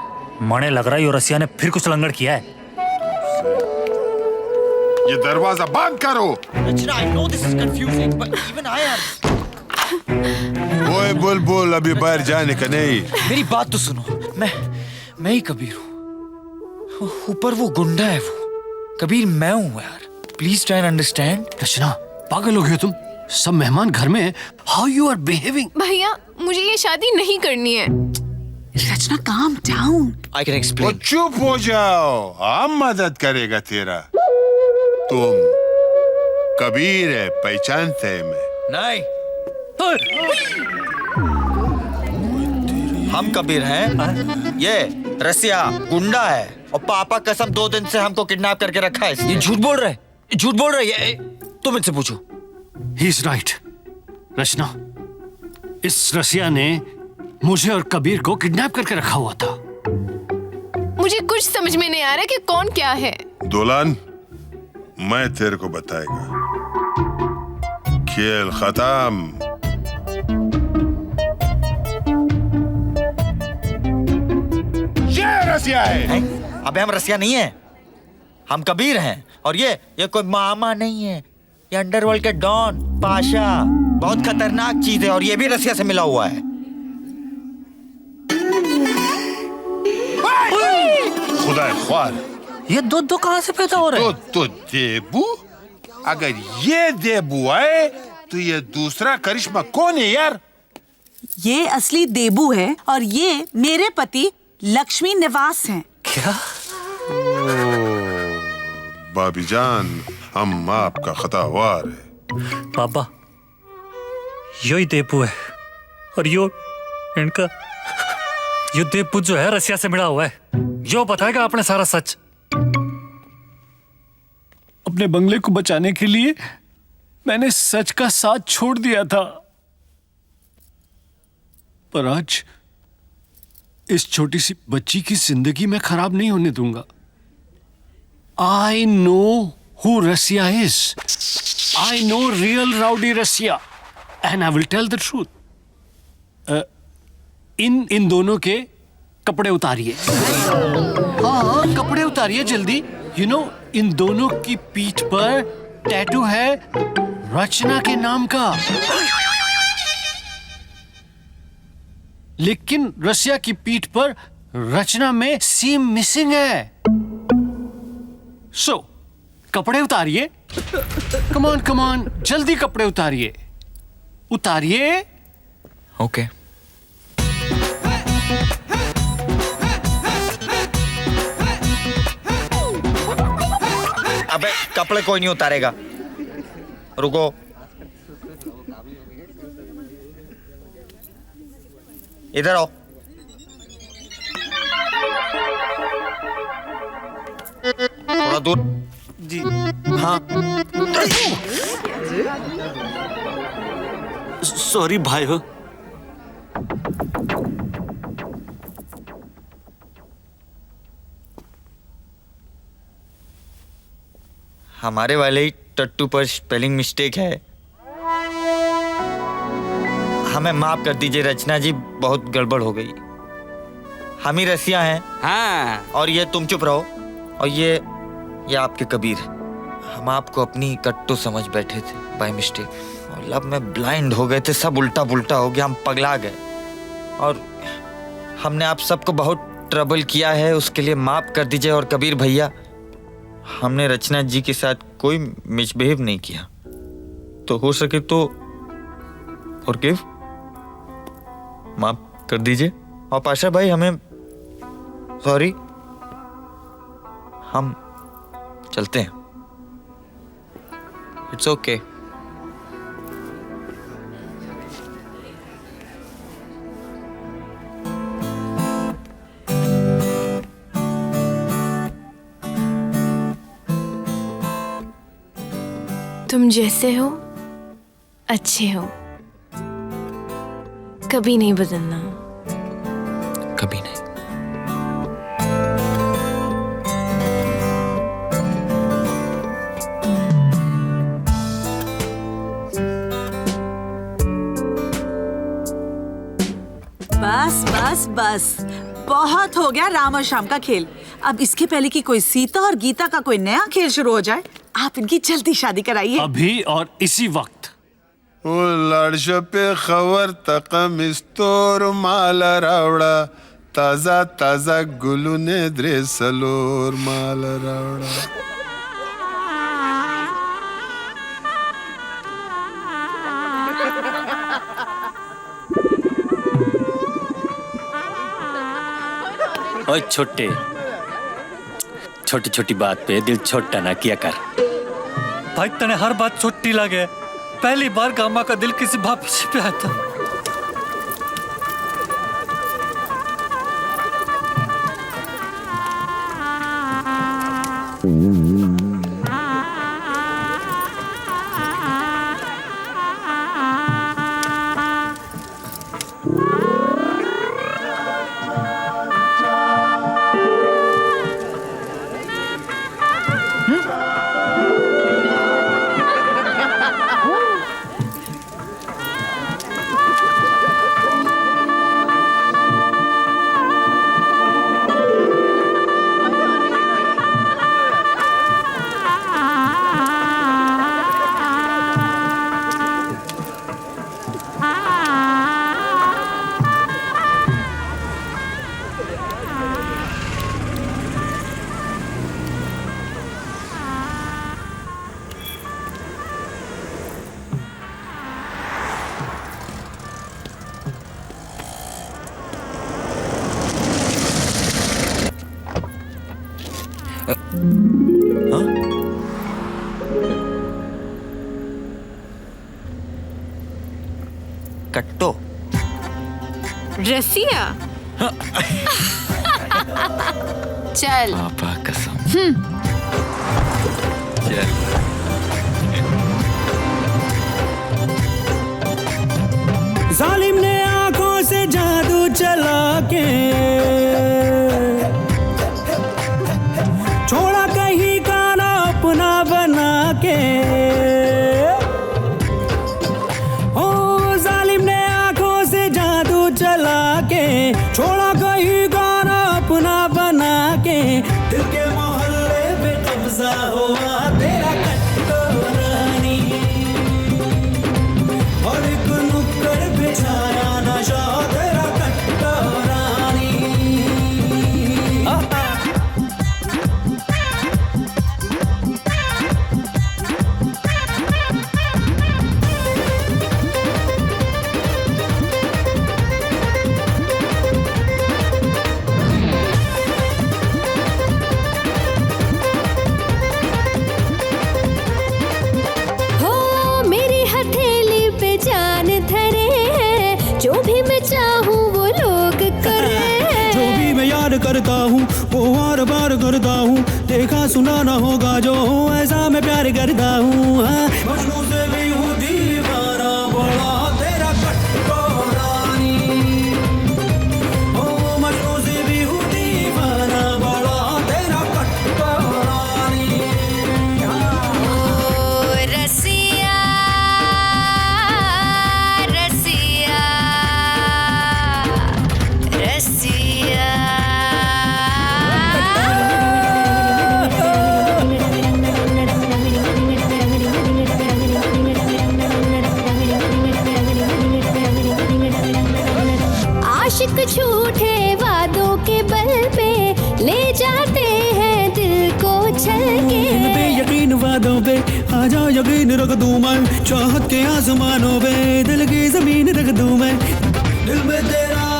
मने लग रहा है ये रसिया ने फिर कुछ लंगड़ किया है। ये दरवाजा बंद करो। Rachna, I know this is confusing, but even I am. ओए बुलबुल, अभी बाहर जाने का नहीं। मेरी बात तो सुनो। मैं ही कबीर हूँ। ऊपर वो गुंडा है, वो कबीर मैं हूँ यार। Please try and understand. Rachna, पागल हो गए तुम? सब मेहमान घर में हैं। How you are behaving? भैया मुझे ये शादी नहीं करनी है। रचना calm down. I can explain. चुप हो जाओ, हम मदद करेगा तेरा। तुम कबीर है, पहचानते हैं मैं। नहीं, हम कबीर हैं। ये रसिया गुंडा है और पापा कसम 2 दिन से हमको किडनैप करके रखा है। ये झूठ बोल रहा है, झूठ बोल रहा है। तुम इनसे पूछो। He is right. रचना, इस रसिया ने मुझे और कबीर को किडनैप करके रखा हुआ था। मुझे कुछ समझ में नहीं आ रहा कि कौन क्या है। दुल्हन, मैं तेरे को बताएगा। खेल खत्म। ये रसिया है। अबे हम रसिया नहीं है, हम कबीर हैं। और ये कोई मामा नहीं है, ये अंडरवर्ल्ड के डॉन पाशा, बहुत खतरनाक चीज है। और ये भी रसिया से मिला हुआ है। खुदा ख्वार, ये दूध कहाँ से पैदा हो रहा है? तो देबू? अगर ये देबू है तो ये दूसरा करिश्मा कौन है यार? ये असली देबू है और ये मेरे पति लक्ष्मी निवास हैं। क्या? भाभी जान, हम आपका खतावार है। पापा, यो ही देबू है और यो देबू जो है रसिया से मिला हुआ है। यो बताएगा आपने सारा सच। अपने बंगले को बचाने के लिए मैंने सच का साथ छोड़ दिया था, पर आज इस छोटी सी बच्ची की जिंदगी में खराब नहीं होने दूंगा। I know who Russia is. I know real rowdy Russia, and I will tell the truth. इन दोनों के कपड़े उतारिए। हाँ, कपड़े उतारिए जल्दी। You know, इन दोनों की पीठ पर टैटू है रचना के नाम का, लेकिन रसिया की पीठ पर रचना में सीम मिसिंग है। सो कपड़े उतारिए। कम ऑन जल्दी कपड़े उतारिए। उतारिए। ओके। अबे कपड़े कोई नहीं उतारेगा, रुको। इधर आओ। थोड़ा दूर। जी हाँ। सॉरी भाई हो। हमारे वाले ही टट्टू पर स्पेलिंग मिस्टेक है। हमें माफ कर दीजिए रचना जी, बहुत गड़बड़ हो गई। हम ही रसिया हैं। हाँ। और ये तुम चुप रहो। और ये आपके कबीर। हम आपको अपनी कट्टू समझ बैठे थे बाय मिस्टेक, और लब में ब्लाइंड हो गए थे, सब उल्टा पुल्टा हो गया, हम पगला गए और हमने आप सबको बहुत ट्रबल किया है, उसके लिए माफ कर दीजिए। और कबीर भैया, हमने रचना जी के साथ कोई मिसबिहेव नहीं किया, तो हो सके तो फॉरगिव, माफ कर दीजिए। और पाशा भाई, हमें सॉरी, हम चलते हैं। It's okay. तुम जैसे हो अच्छे हो, कभी नहीं बदलना। कभी नहीं। बस बस बस, बहुत हो गया राम और श्याम का खेल। अब इसके पहले कि कोई सीता और गीता का कोई नया खेल शुरू हो जाए, आप इनकी जल्दी शादी कराइए। अभी और इसी वक्त। ओ लड़शपे खबर तकम इस्तोर माल रावड़ा, ताजा ताजा गुलू ने द्रेसलोर माल रावड़ा। ओए छोटे, छोटी छोटी बात पे दिल छोटा ना किया कर। भाई तने हर बात छोटी लगे, पहली बार गामा का दिल किसी बाप पे आया था। कट्टो रसिया। चल पापा कसम। जालिम ने आंखों से जादू चला के छोड़ा कहीं का ना अपना बना के। ओ जालिम ने आंखों से जादू चला के छोड़ा कहीं का ना अपना बना के। दिल के मोहल्ले पे कब्जा हुआ तेरा कट्टो रानी, और एक नुक्कड़ पे छाया नशा तेरा कट्टो रानी। हो मेरी हथेली पे जान धरे हैं, जो भी मैं चाहूँ वो लोग करे। जो भी मैं याद करता हूँ वो बार बार करता हूँ, देखा सुना ना होगा जो ऐसा मैं प्यार करता हूँ। मजनू से भी हूँ दीवाना बड़ा तेरा कट्टो रानी। ओ मजनू से भी हूँ दीवाना बड़ा तेरा कट्टो रानी। ओ रसिया रसिया रसिया। यादों पे, आजा यकीन रख दूं मैं, चाहत के आसमानों पे दिल की जमीन रख दूं मैं, दिल में तेरा